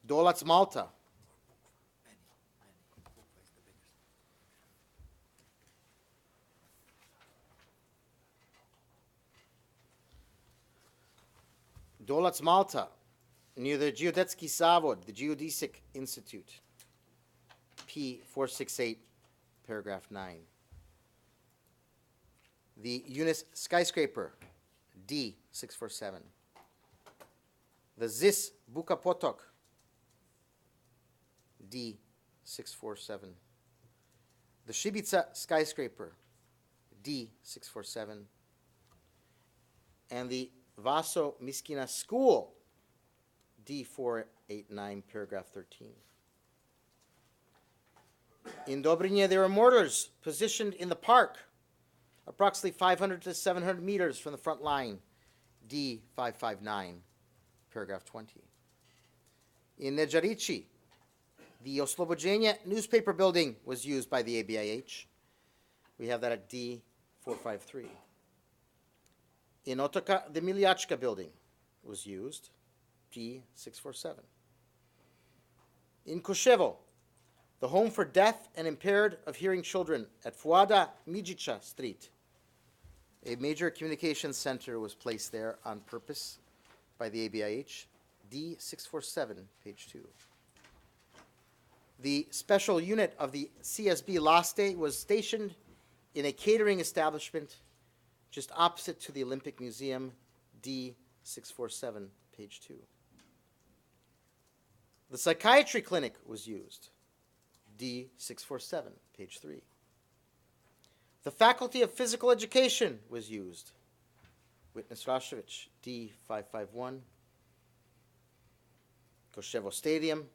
Dolac, Malta. Dolac, Malta, near the Geodetsky Zavod, the Geodesic Institute, P468, paragraph 9. The Eunice skyscraper, D647. The ZIS Buka Potok, D647. The Shibica skyscraper, D647. And the Vaso Miskina school, D489, paragraph 13. In Dobrinje, there are mortars positioned in the park, approximately 500 to 700 meters from the front line, D559, paragraph 20. In Nejarici, the Oslobođenje newspaper building was used by the ABIH. We have that at D453. In Otoka, the Mladićka building was used, D647. In Koševo, the home for deaf and impaired of hearing children at Fuada Midžića Street. A major communications center was placed there on purpose by the ABIH, D647, page 2. The special unit of the CSB Laste was stationed in a catering establishment just opposite to the Olympic Museum, D647, page 2. The psychiatry clinic was used, D647, page 3. The Faculty of Physical Education was used, Witness Rashevich, D551. Koševo Stadium,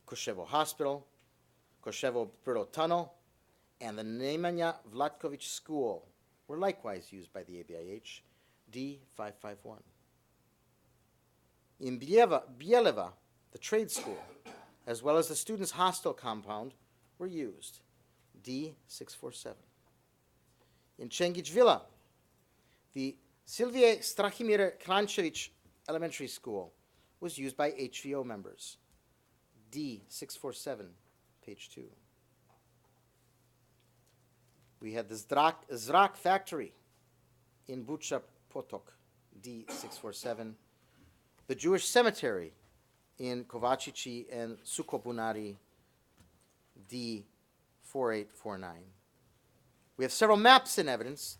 Koševo Hospital, Koševo Brdo Tunnel, and the Nemanja Vlatković School were likewise used by the ABIH, D551. In Bieleva, the trade school, as well as the students' hostel compound, were used, D647. In Čengić Villa, the Silvije Strahimir Krančević Elementary School was used by HVO members, D647, page 2. We had the Zrak factory in Bucha Potok, D647. The Jewish cemetery in Kovačići and Sukobunari, D4849. We have several maps in evidence,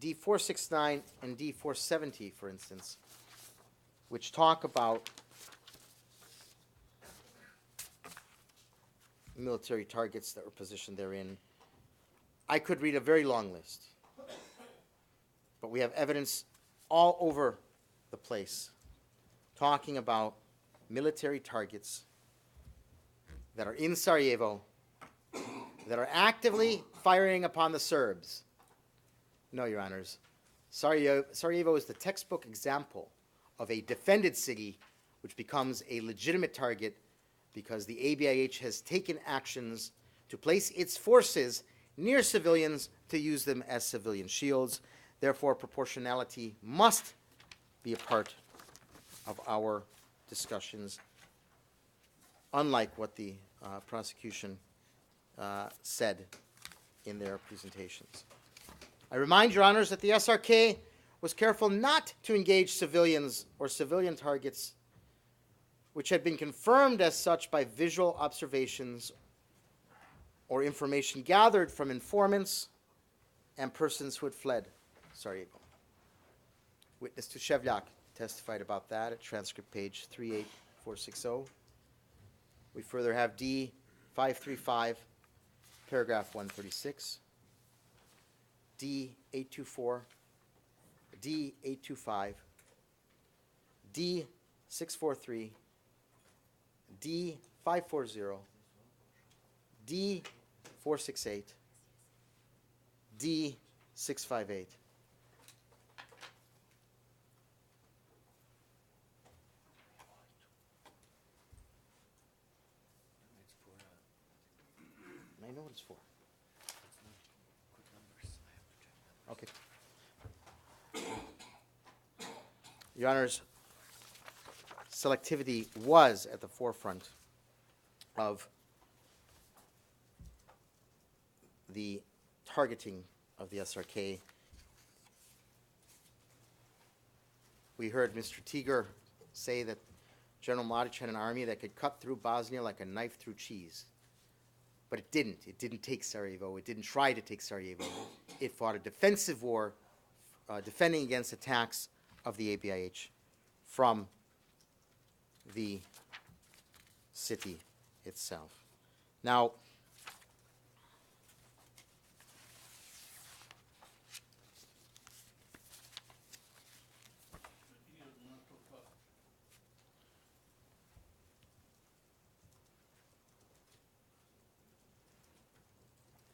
D469 and D470, for instance, which talk about military targets that were positioned therein. I could read a very long list, but we have evidence all over the place talking about military targets that are in Sarajevo that are actively firing upon the Serbs. No, Your Honors. Sarajevo is the textbook example of a defended city which becomes a legitimate target because the ABIH has taken actions to place its forces near civilians to use them as civilian shields. Therefore, proportionality must be a part of our discussions, unlike what the prosecution said in their presentations. I remind Your Honors that the SRK was careful not to engage civilians or civilian targets which had been confirmed as such by visual observations or information gathered from informants and persons who had fled Sarajevo. Witness Tushevljak testified about that at transcript page 38460. We further have D535, paragraph 136, D824, D825, D643, D540, D468, D658. I know what it's for. Okay. Your Honors, selectivity was at the forefront of the targeting of the SRK. We heard Mr. Tiger say that General Mladić had an army that could cut through Bosnia like a knife through cheese. But it didn't. It didn't take Sarajevo. It didn't try to take Sarajevo. It fought a defensive war, defending against attacks of the ABIH from the city itself. Now,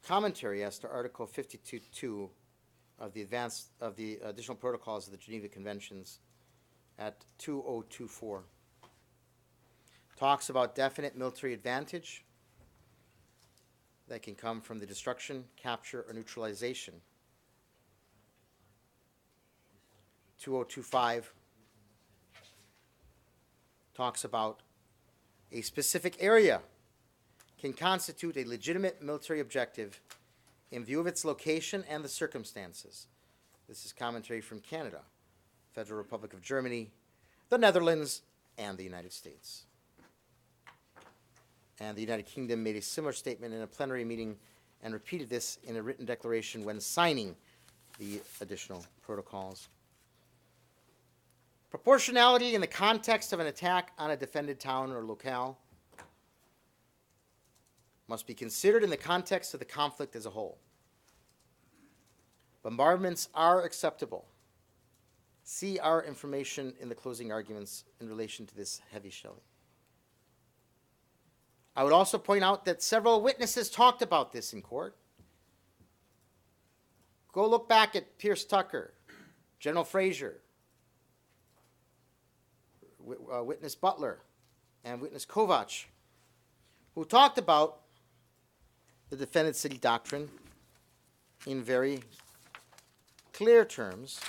commentary as to Article 52.2 of the additional protocols of the Geneva Conventions at 2024 talks about definite military advantage that can come from the destruction, capture, or neutralization. 2025 talks about a specific area can constitute a legitimate military objective in view of its location and the circumstances. This is commentary from Canada, Federal Republic of Germany, the Netherlands, and the United States. And the United Kingdom made a similar statement in a plenary meeting and repeated this in a written declaration when signing the additional protocols. Proportionality in the context of an attack on a defended town or locale must be considered in the context of the conflict as a whole. Bombardments are acceptable. See our information in the closing arguments in relation to this heavy shelling. I would also point out that several witnesses talked about this in court. Go look back at Pierce Tucker, General Fraser, Witness Butler, and Witness Kovac, who talked about the defended city doctrine in very clear terms,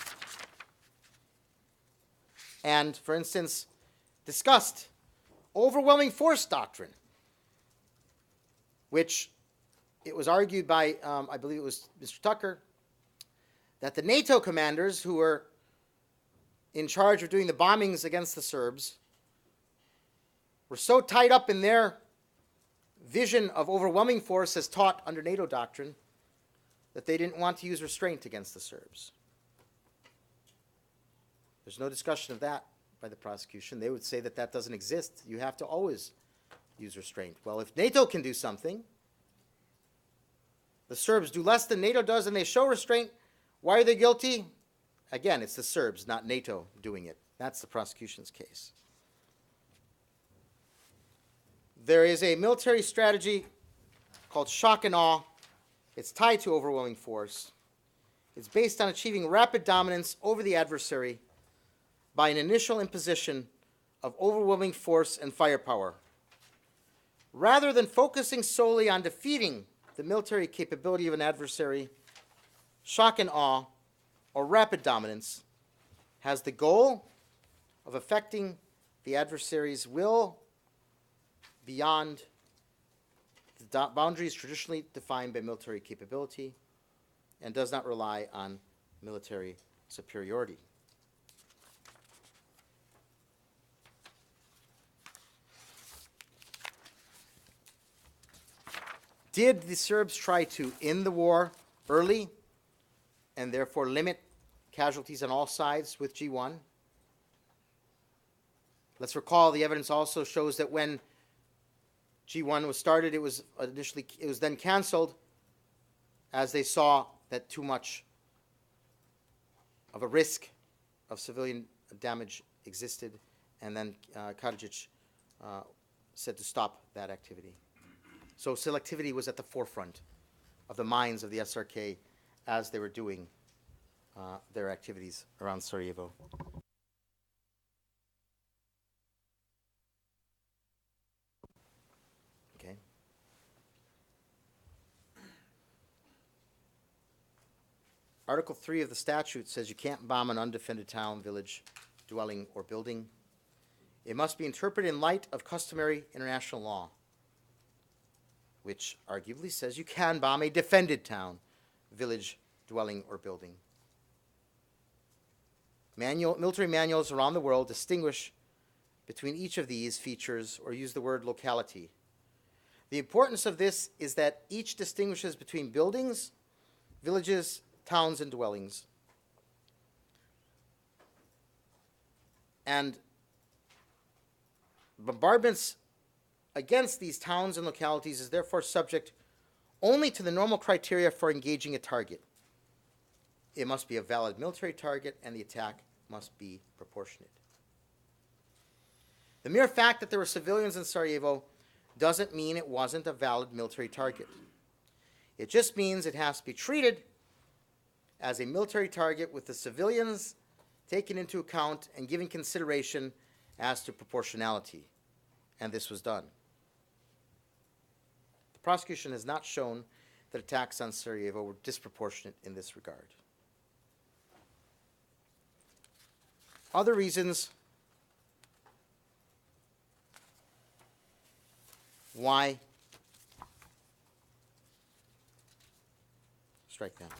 and, for instance, discussed overwhelming force doctrine, which it was argued by, I believe it was Mr. Tucker, that the NATO commanders who were in charge of doing the bombings against the Serbs were so tied up in their vision of overwhelming force as taught under NATO doctrine that they didn't want to use restraint against the Serbs. There's no discussion of that by the prosecution. They would say that that doesn't exist. You have to always use restraint. Well, if NATO can do something, the Serbs do less than NATO does, and they show restraint, why are they guilty? Again, it's the Serbs, not NATO, doing it. That's the prosecution's case. There is a military strategy called shock and awe. It's tied to overwhelming force. It's based on achieving rapid dominance over the adversary by an initial imposition of overwhelming force and firepower. Rather than focusing solely on defeating the military capability of an adversary, shock and awe, or rapid dominance, has the goal of affecting the adversary's will beyond the boundaries traditionally defined by military capability and does not rely on military superiority. Did the Serbs try to end the war early and therefore limit casualties on all sides with G1? Let's recall the evidence also shows that when G1 was started, it was then canceled as they saw that too much of a risk of civilian damage existed, and then Karadzic said to stop that activity. So selectivity was at the forefront of the minds of the SRK as they were doing their activities around Sarajevo. Okay. Article 3 of the statute says you can't bomb an undefended town, village, dwelling, or building. It must be interpreted in light of customary international law, which arguably says you can bomb a defended town, village, dwelling, or building. Military manuals around the world distinguish between each of these features or use the word locality. The importance of this is that each distinguishes between buildings, villages, towns, and dwellings. And bombardments against these towns and localities is therefore subject only to the normal criteria for engaging a target. It must be a valid military target, and the attack must be proportionate. The mere fact that there were civilians in Sarajevo doesn't mean it wasn't a valid military target. It just means it has to be treated as a military target with the civilians taken into account and given consideration as to proportionality. And this was done. The prosecution has not shown that attacks on Sarajevo were disproportionate in this regard. Other reasons why strike that.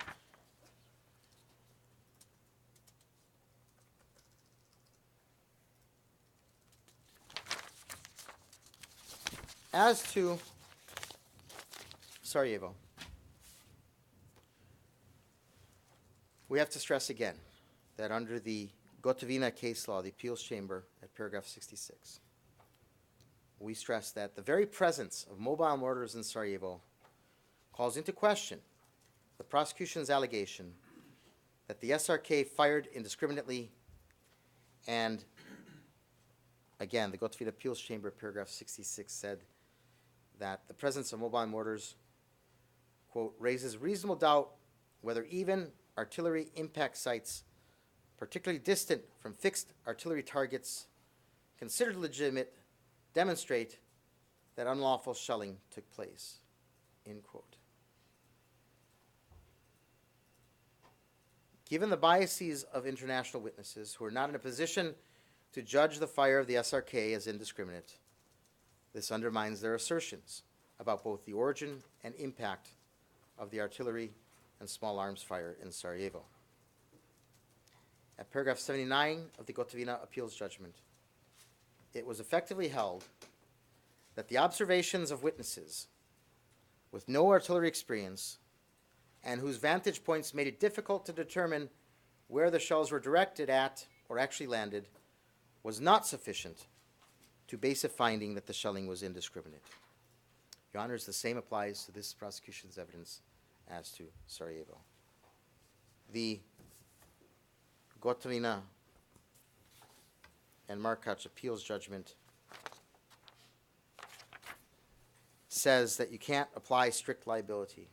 As to Sarajevo, we have to stress again that under the Gotovina case law, the appeals chamber at paragraph 66, we stress that the very presence of mobile mortars in Sarajevo calls into question the prosecution's allegation that the SRK fired indiscriminately, and again, the Gotovina appeals chamber at paragraph 66 said that the presence of mobile mortars, quote, raises reasonable doubt whether even artillery impact sites, particularly distant from fixed artillery targets, considered legitimate, demonstrate that unlawful shelling took place, end quote. Given the biases of international witnesses who are not in a position to judge the fire of the SRK as indiscriminate, this undermines their assertions about both the origin and impact of the artillery and small arms fire in Sarajevo. At paragraph 79 of the Gotovina appeals judgment, it was effectively held that the observations of witnesses with no artillery experience and whose vantage points made it difficult to determine where the shells were directed at or actually landed was not sufficient to base a finding that the shelling was indiscriminate. Your Honors, the same applies to this prosecution's evidence as to Sarajevo. The Gotovina and Markac appeals judgment says that you can't apply strict liability.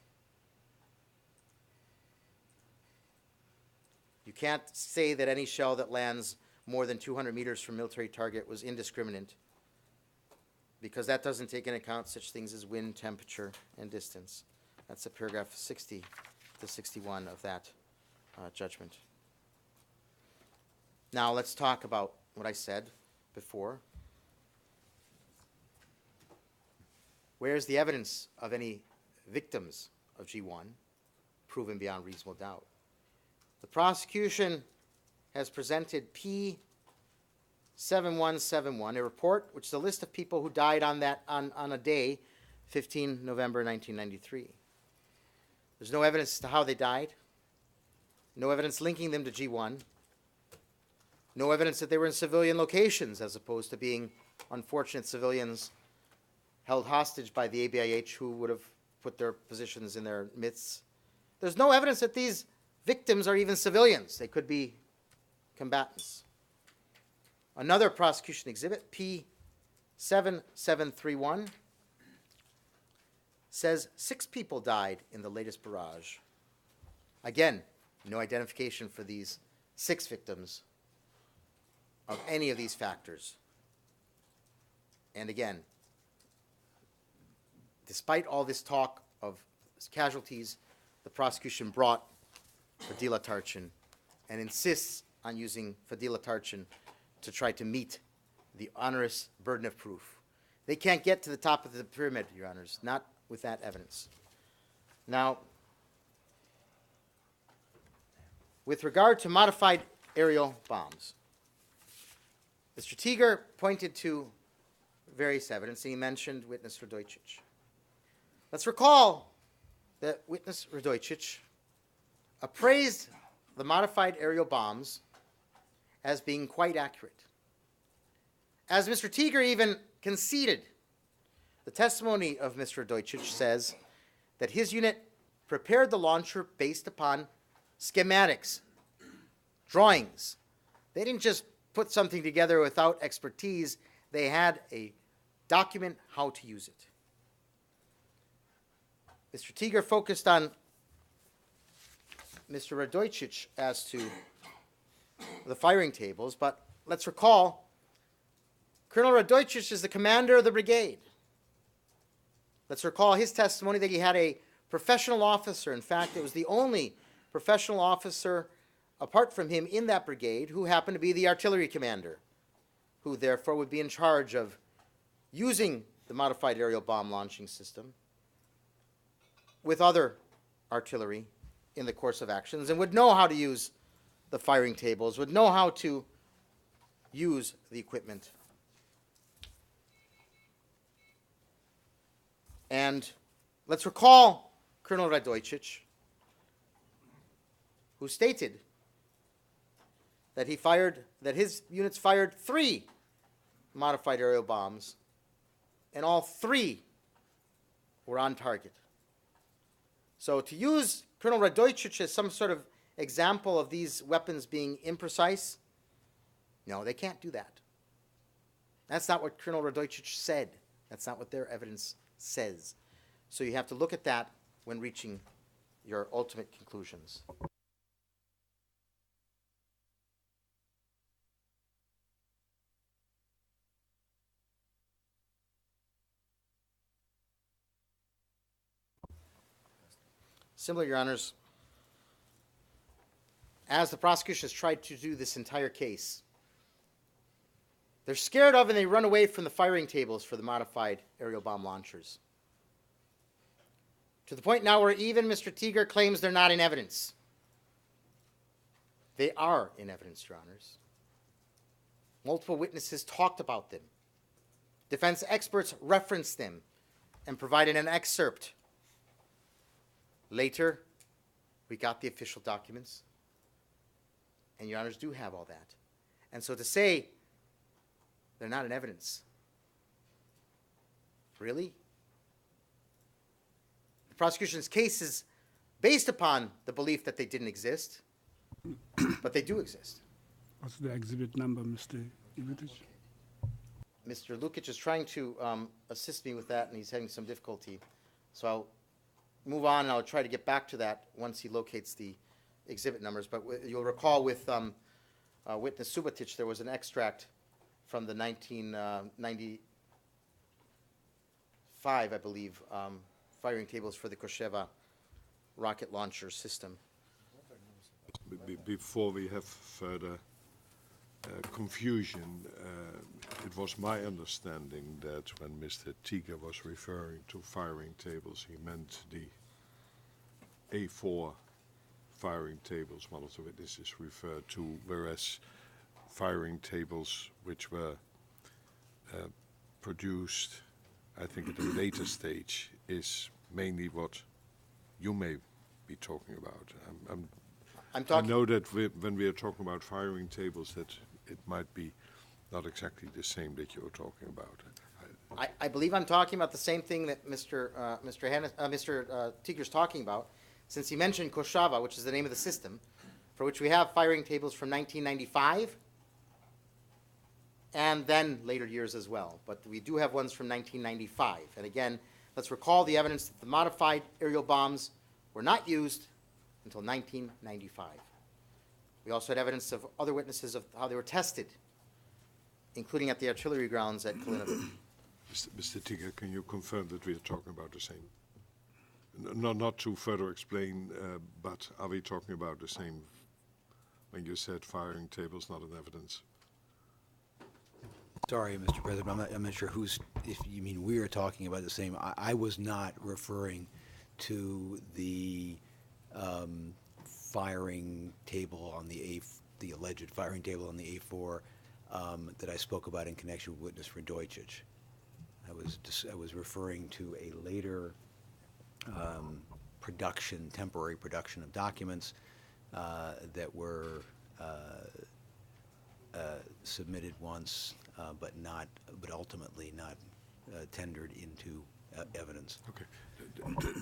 You can't say that any shell that lands more than 200 meters from military target was indiscriminate, because that doesn't take into account such things as wind, temperature, and distance. That's at paragraph 60 to 61 of that judgment. Now let's talk about what I said before. Where's the evidence of any victims of G1 proven beyond reasonable doubt? The prosecution has presented P7171, a report which is a list of people who died on a day, 15 November 1993. There's no evidence as to how they died, no evidence linking them to G1, no evidence that they were in civilian locations as opposed to being unfortunate civilians held hostage by the ABIH who would have put their positions in their midst. There's no evidence that these victims are even civilians. They could be combatants. Another prosecution exhibit, P7731, says 6 people died in the latest barrage. Again, no identification for these 6 victims of any of these factors. And again, despite all this talk of casualties, the prosecution brought Fadila Tarchin and insists on using Fadila Tarchin to try to meet the onerous burden of proof. They can't get to the top of the pyramid, Your Honors, not with that evidence. Now, with regard to modified aerial bombs, Mr. Teager pointed to various evidence, and he mentioned witness Radojcic. Let's recall that witness Radojcic appraised the modified aerial bombs as being quite accurate. as Mr. Tiger even conceded, the testimony of Mr. Radojcic says that his unit prepared the launcher based upon schematics, drawings. They didn't just put something together without expertise. They had a document how to use it. Mr. Tiger focused on Mr. Radojcic as to the firing tables, but let's recall Colonel Radojcic is the commander of the brigade. Let's recall his testimony that he had a professional officer. In fact, it was the only professional officer apart from him in that brigade who happened to be the artillery commander, who therefore would be in charge of using the modified aerial bomb launching system with other artillery in the course of actions, and would know how to use the firing tables, would know how to use the equipment. And let's recall Colonel Radojcic, who stated that his units fired 3 modified aerial bombs, and all 3 were on target. So to use Colonel Radojcic as some sort of example of these weapons being imprecise, no, they can't do that. That's not what Colonel Radojcic said. That's not what their evidence says. So you have to look at that when reaching your ultimate conclusions. Similar, Your Honors, as the prosecution has tried to do this entire case, they're scared of and they run away from the firing tables for the modified aerial bomb launchers. To the point now where even Mr. Tiger claims they're not in evidence. They are in evidence, Your Honors. Multiple witnesses talked about them. Defense experts referenced them and provided an excerpt. Later, we got the official documents, and Your Honors do have all that. And so to say they're not in evidence, really? The prosecution's case is based upon the belief that they didn't exist, but they do exist. What's the exhibit number, Mr. Mladić? Mr. Lukic is trying to assist me with that, and he's having some difficulty. So I'll move on, and I'll try to get back to that once he locates the exhibit numbers. But you'll recall with witness Subotic, there was an extract from the 1995, I believe, firing tables for the Kosheva rocket launcher system. Before we have further confusion, it was my understanding that when Mr. Tiger was referring to firing tables, he meant the A4 firing tables, one of the witnesses referred to, whereas firing tables which were produced, I think at a later stage, is mainly what you may be talking about. I'm talking. I know that when we are talking about firing tables, that it might be not exactly the same that you're talking about. I believe I'm talking about the same thing that Mr. Tiger's talking about, since he mentioned Koshava, which is the name of the system, for which we have firing tables from 1995 and then later years as well. But we do have ones from 1995. And again, let's recall the evidence that the modified aerial bombs were not used until 1995. We also had evidence of other witnesses of how they were tested, including at the artillery grounds at Kalinovic. Mr. Tiger, can you confirm that we are talking about the same? Not to further explain, but are we talking about the same when you said firing tables not in evidence? Sorry, Mr. President, I'm not sure if you mean we are talking about the same. I was not referring to the firing table on the alleged firing table on the A4 that I spoke about in connection with witness Radojcic. I was referring to a later temporary production of documents that were submitted once but ultimately not tendered into evidence. Okay.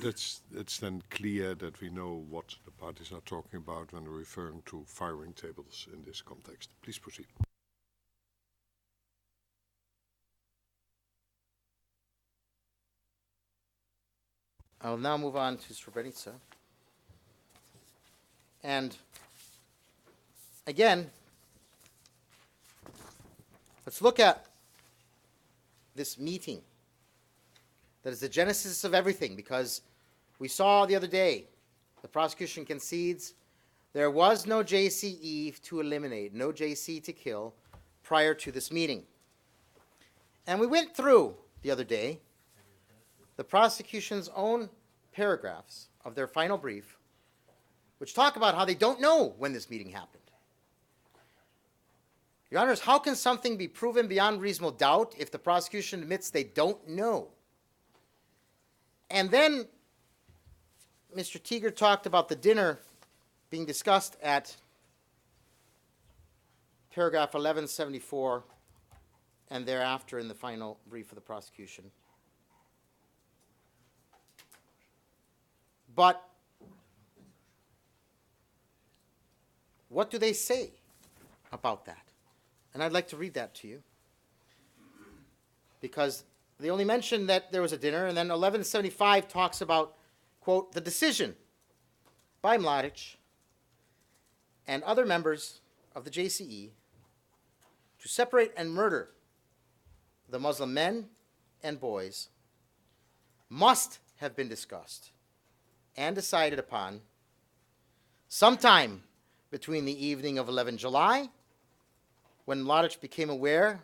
It's then clear that we know what the parties are talking about when referring to firing tables in this context. Please proceed. I will now move on to Srebrenica. And again, let's look at this meeting that is the genesis of everything, because we saw the other day the prosecution concedes there was no JCE to eliminate, no JC to kill prior to this meeting. And we went through the other day the prosecution's own paragraphs of their final brief, which talk about how they don't know when this meeting happened. Your Honors, how can something be proven beyond reasonable doubt if the prosecution admits they don't know? And then Mr. Teager talked about the dinner being discussed at paragraph 1174 and thereafter in the final brief of the prosecution. But what do they say about that? And I'd like to read that to you, because they only mention that there was a dinner, and then 1175 talks about, quote, the decision by Mladić and other members of the JCE to separate and murder the Muslim men and boys must have been discussed and decided upon sometime between the evening of 11 July, when Mladić became aware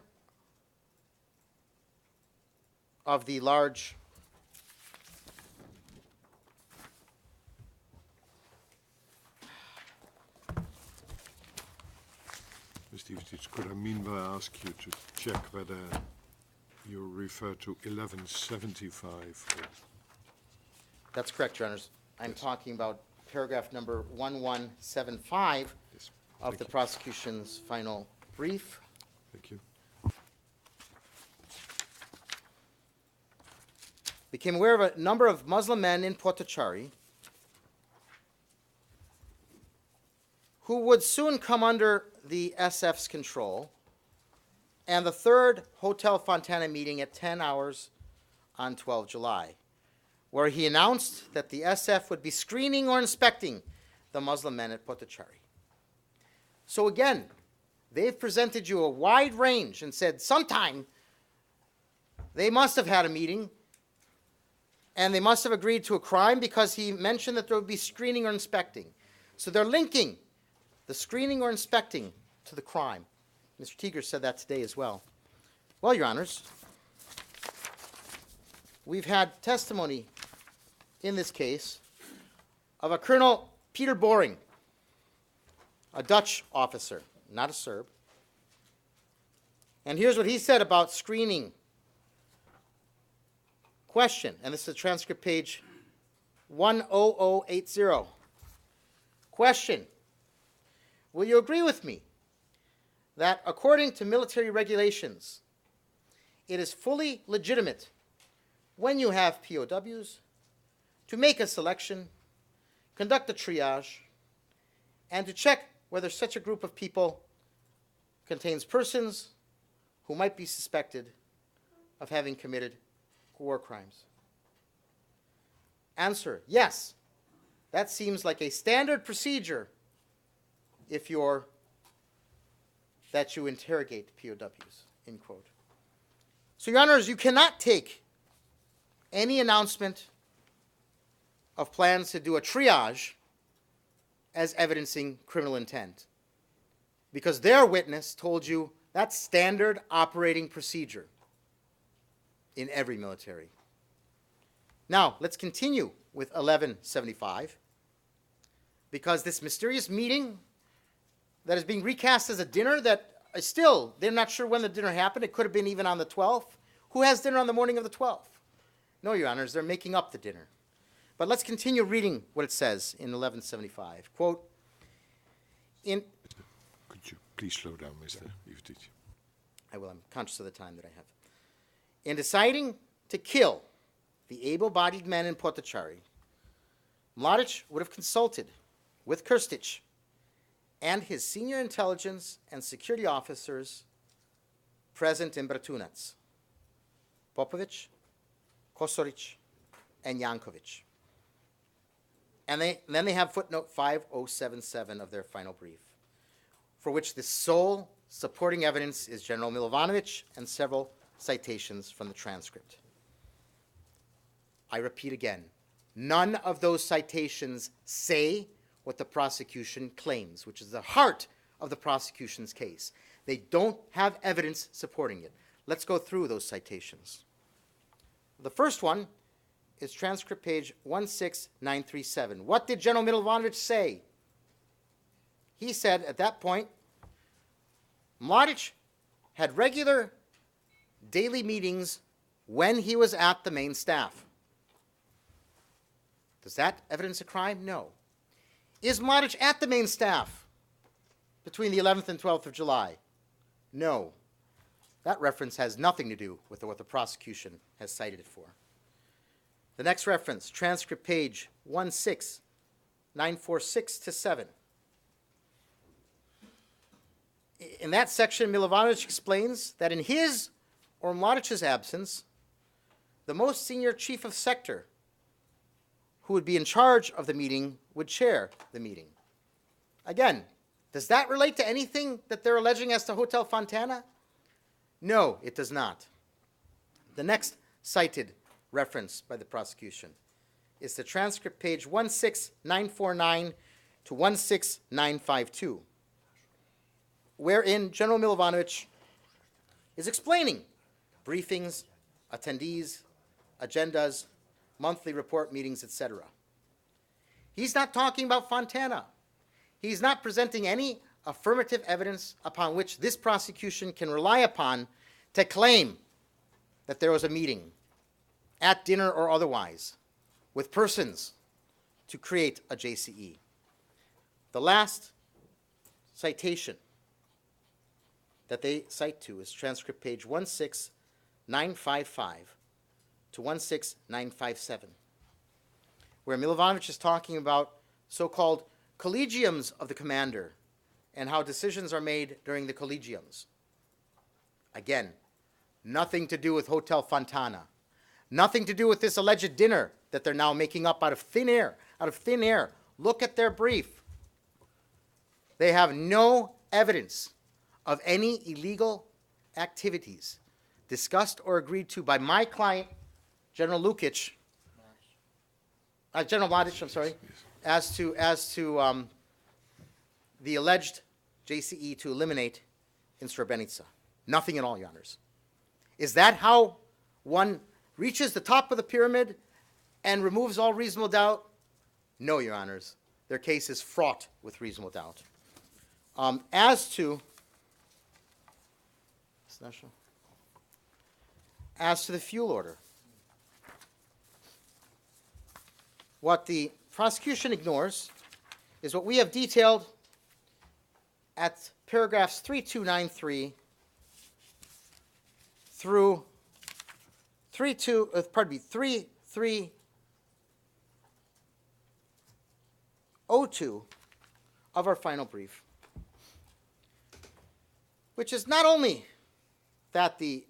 of the large Mr. Ivicic, could I meanwhile ask you to check whether you refer to 1175? Or That's correct, Your Honors. I'm Yes. talking about paragraph number 1175 Yes. of Thank the you. prosecution's final brief. Thank you. Became aware of a number of Muslim men in Potocari who would soon come under the SF's control, and the third Hotel Fontana meeting at 10 hours on 12 July, where he announced that the SF would be screening or inspecting the Muslim men at Potocari. So again, they've presented you a wide range and said sometime they must have had a meeting and they must have agreed to a crime, because he mentioned that there would be screening or inspecting. So they're linking the screening or inspecting to the crime. Mr. Teager said that today as well. Well, Your Honors, we've had testimony in this case of a Colonel Peter Boring, a Dutch officer, not a Serb. And here's what he said about screening. Question, and this is a transcript page 10080. Question, will you agree with me that according to military regulations, it is fully legitimate when you have POWs to make a selection, conduct a triage, and to check whether such a group of people contains persons who might be suspected of having committed war crimes? Answer, yes. That seems like a standard procedure if that you interrogate POWs, end quote. So, Your Honors, you cannot take any announcement of plans to do a triage as evidencing criminal intent, because their witness told you that's standard operating procedure in every military. Now, let's continue with 1175, because this mysterious meeting that is being recast as a dinner that is still, they're not sure when the dinner happened. It could have been even on the 12th. Who has dinner on the morning of the 12th? No, Your Honors, they're making up the dinner. But let's continue reading what it says in 1175. Quote, Could you please slow down, Mr. Ivicic? I will. I'm conscious of the time that I have. In deciding to kill the able-bodied men in Potocari, Mladić would have consulted with Krstić and his senior intelligence and security officers present in Bratunac, Popović, Kosorić, and Janković. And then they have footnote 5077 of their final brief, for which the sole supporting evidence is General Milovanović and several citations from the transcript. I repeat again, none of those citations say what the prosecution claims, which is the heart of the prosecution's case. They don't have evidence supporting it. Let's go through those citations. The first one is transcript page 16937. What did General Milovanović say? He said at that point, Mladić had regular daily meetings when he was at the main staff. Does that evidence a crime? No. Is Mladić at the main staff between the 11th and 12th of July? No. That reference has nothing to do with what the prosecution has cited it for. The next reference, transcript page 16946-7. In that section, Milovanović explains that in his or Mladić's absence, the most senior chief of sector who would be in charge of the meeting would chair the meeting. Again, does that relate to anything that they're alleging as to Hotel Fontana? No, it does not. The next cited reference by the prosecution is the transcript page 16949 to 16952, wherein General Milovanović is explaining briefings, attendees, agendas, monthly report meetings, etc. He's not talking about Fontana. He's not presenting any affirmative evidence upon which this prosecution can rely upon to claim that there was a meeting, at dinner or otherwise, with persons to create a JCE. The last citation that they cite to is transcript page 16955 to 16957, where Milovanović is talking about so-called collegiums of the commander and how decisions are made during the collegiums. Again, nothing to do with Hotel Fontana. Nothing to do with this alleged dinner that they're now making up out of thin air. Look at their brief. They have no evidence of any illegal activities discussed or agreed to by my client, General Lukic, General Mladić, I'm sorry, as to the alleged JCE to eliminate in Srebrenica. Nothing at all, Your Honors. Is that how one reaches the top of the pyramid and removes all reasonable doubt? No, Your Honors. Their case is fraught with reasonable doubt. As to the fuel order, what the prosecution ignores is what we have detailed at paragraphs 3293 through 3302 of our final brief, which is not only that the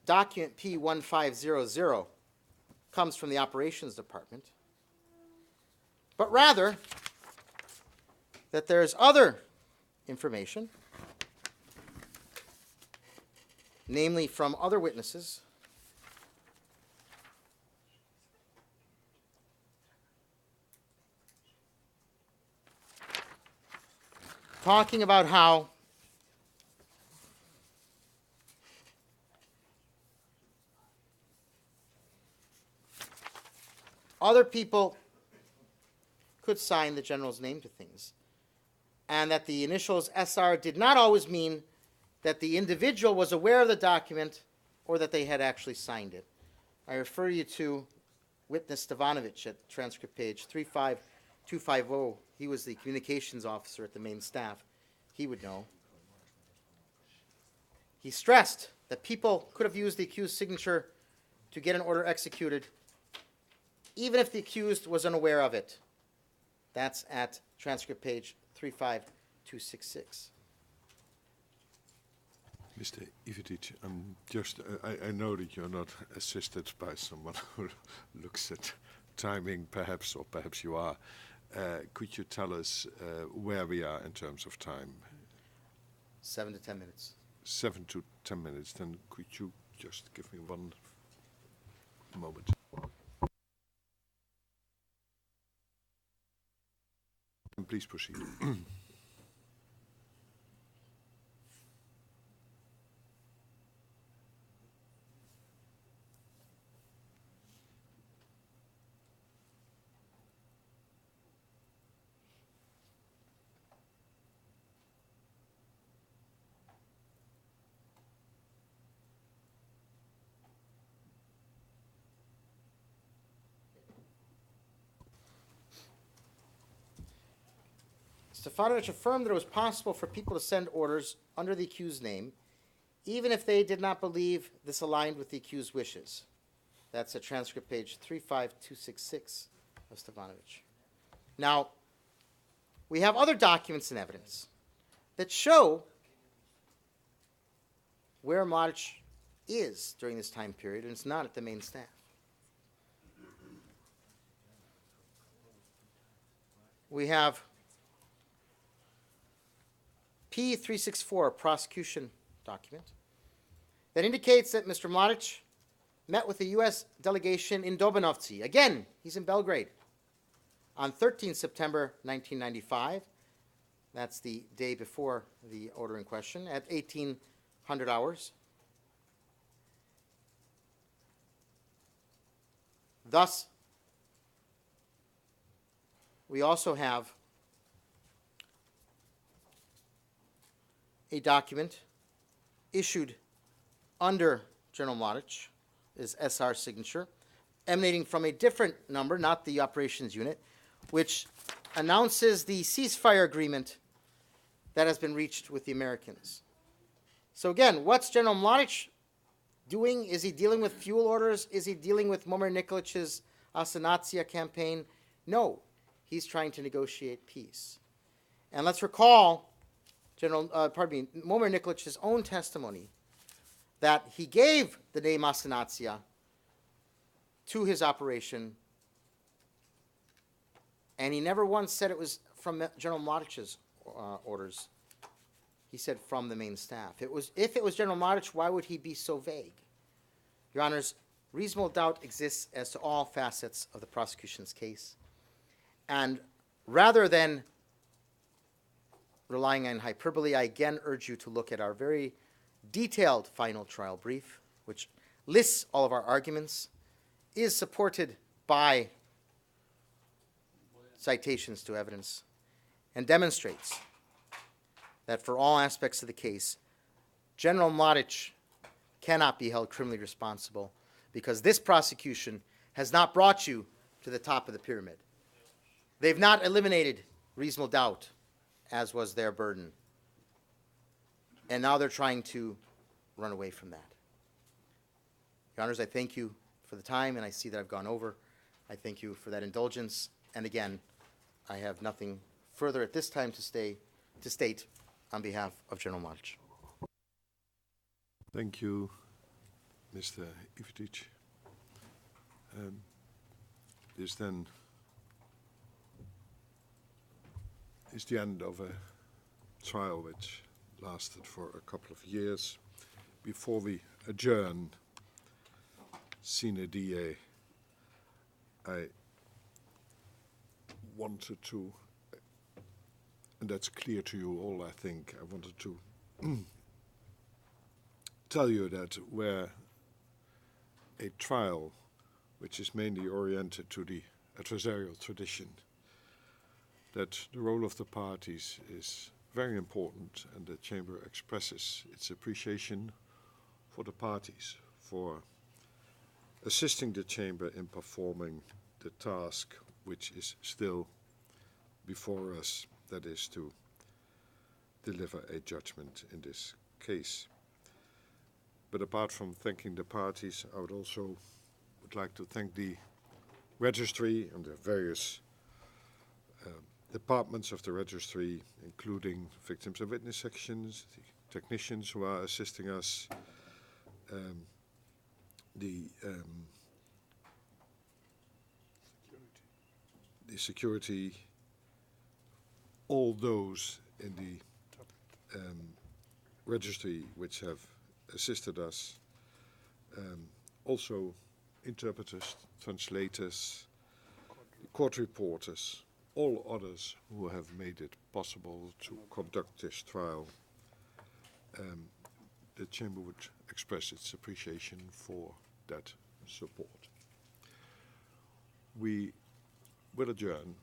document P1500 comes from the operations department, but rather that there's other information, namely from other witnesses, talking about how other people could sign the general's name to things, and that the initials SR did not always mean that the individual was aware of the document or that they had actually signed it. I refer you to witness Stevanovic at transcript page 35250. He was the communications officer at the main staff. He would know. He stressed that people could have used the accused's signature to get an order executed, even if the accused was unaware of it. That's at transcript page 35266. Mr. Ivetić, I know that you're not assisted by someone who looks at timing, perhaps, or perhaps you are. Could you tell us where we are in terms of time? 7 to 10 minutes. 7 to 10 minutes. Then could you just give me one moment? And please proceed. Stefanovic affirmed that it was possible for people to send orders under the accused's name, even if they did not believe this aligned with the accused's wishes. That's at transcript page 35266 of Stefanovic. Now, we have other documents and evidence that show where Mladić is during this time period, and it's not at the main staff. We have P364, prosecution document, that indicates that Mr. Mladić met with the U.S. delegation in Dobanovci. Again, he's in Belgrade. On 13 September 1995, that's the day before the order in question, at 1800 hours. Thus, we also have a document issued under General Mladić, his SR signature, emanating from a different number, not the operations unit, which announces the ceasefire agreement that has been reached with the Americans. So again, what's General Mladić doing? Is he dealing with fuel orders? Is he dealing with Momir Nikolić's Asanacija campaign? No, he's trying to negotiate peace. And let's recall Momir Nikolić's own testimony that he gave the name Asanacija to his operation, and he never once said it was from General Mladić's orders. He said from the main staff. If it was General Mladić, why would he be so vague? Your Honors, reasonable doubt exists as to all facets of the prosecution's case. And rather than relying on hyperbole, I again urge you to look at our very detailed final trial brief, which lists all of our arguments, is supported by citations to evidence, and demonstrates that for all aspects of the case, General Mladić cannot be held criminally responsible because this prosecution has not brought you to the top of the pyramid. They've not eliminated reasonable doubt, as was their burden. And now they're trying to run away from that. Your Honors, I thank you for the time, and I see that I've gone over. I thank you for that indulgence. And again, I have nothing further at this time to state on behalf of General Mladić. Thank you, Mr. Ivetić. This then is the end of a trial which lasted for a couple of years. Before we adjourn sine die, I wanted to, and that's clear to you all, I think, I wanted to tell you that where a trial which is mainly oriented to the adversarial tradition, that the role of the parties is very important, and the Chamber expresses its appreciation for the parties, for assisting the Chamber in performing the task which is still before us, that is to deliver a judgment in this case. But apart from thanking the parties, I would like to thank the registry and the various departments of the registry, including victims and witness sections, the technicians who are assisting us, the security, all those in the registry which have assisted us, also interpreters, translators, court reporters, all others who have made it possible to conduct this trial. The Chamber would express its appreciation for that support. We will adjourn.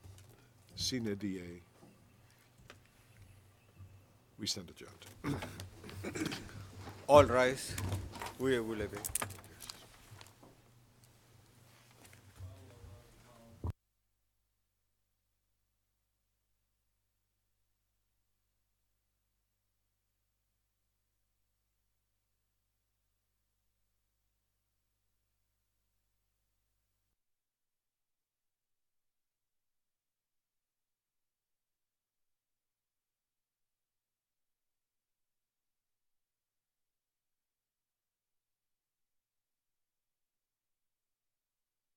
Sine die. We stand adjourned. All rise. Veuillez vous lever.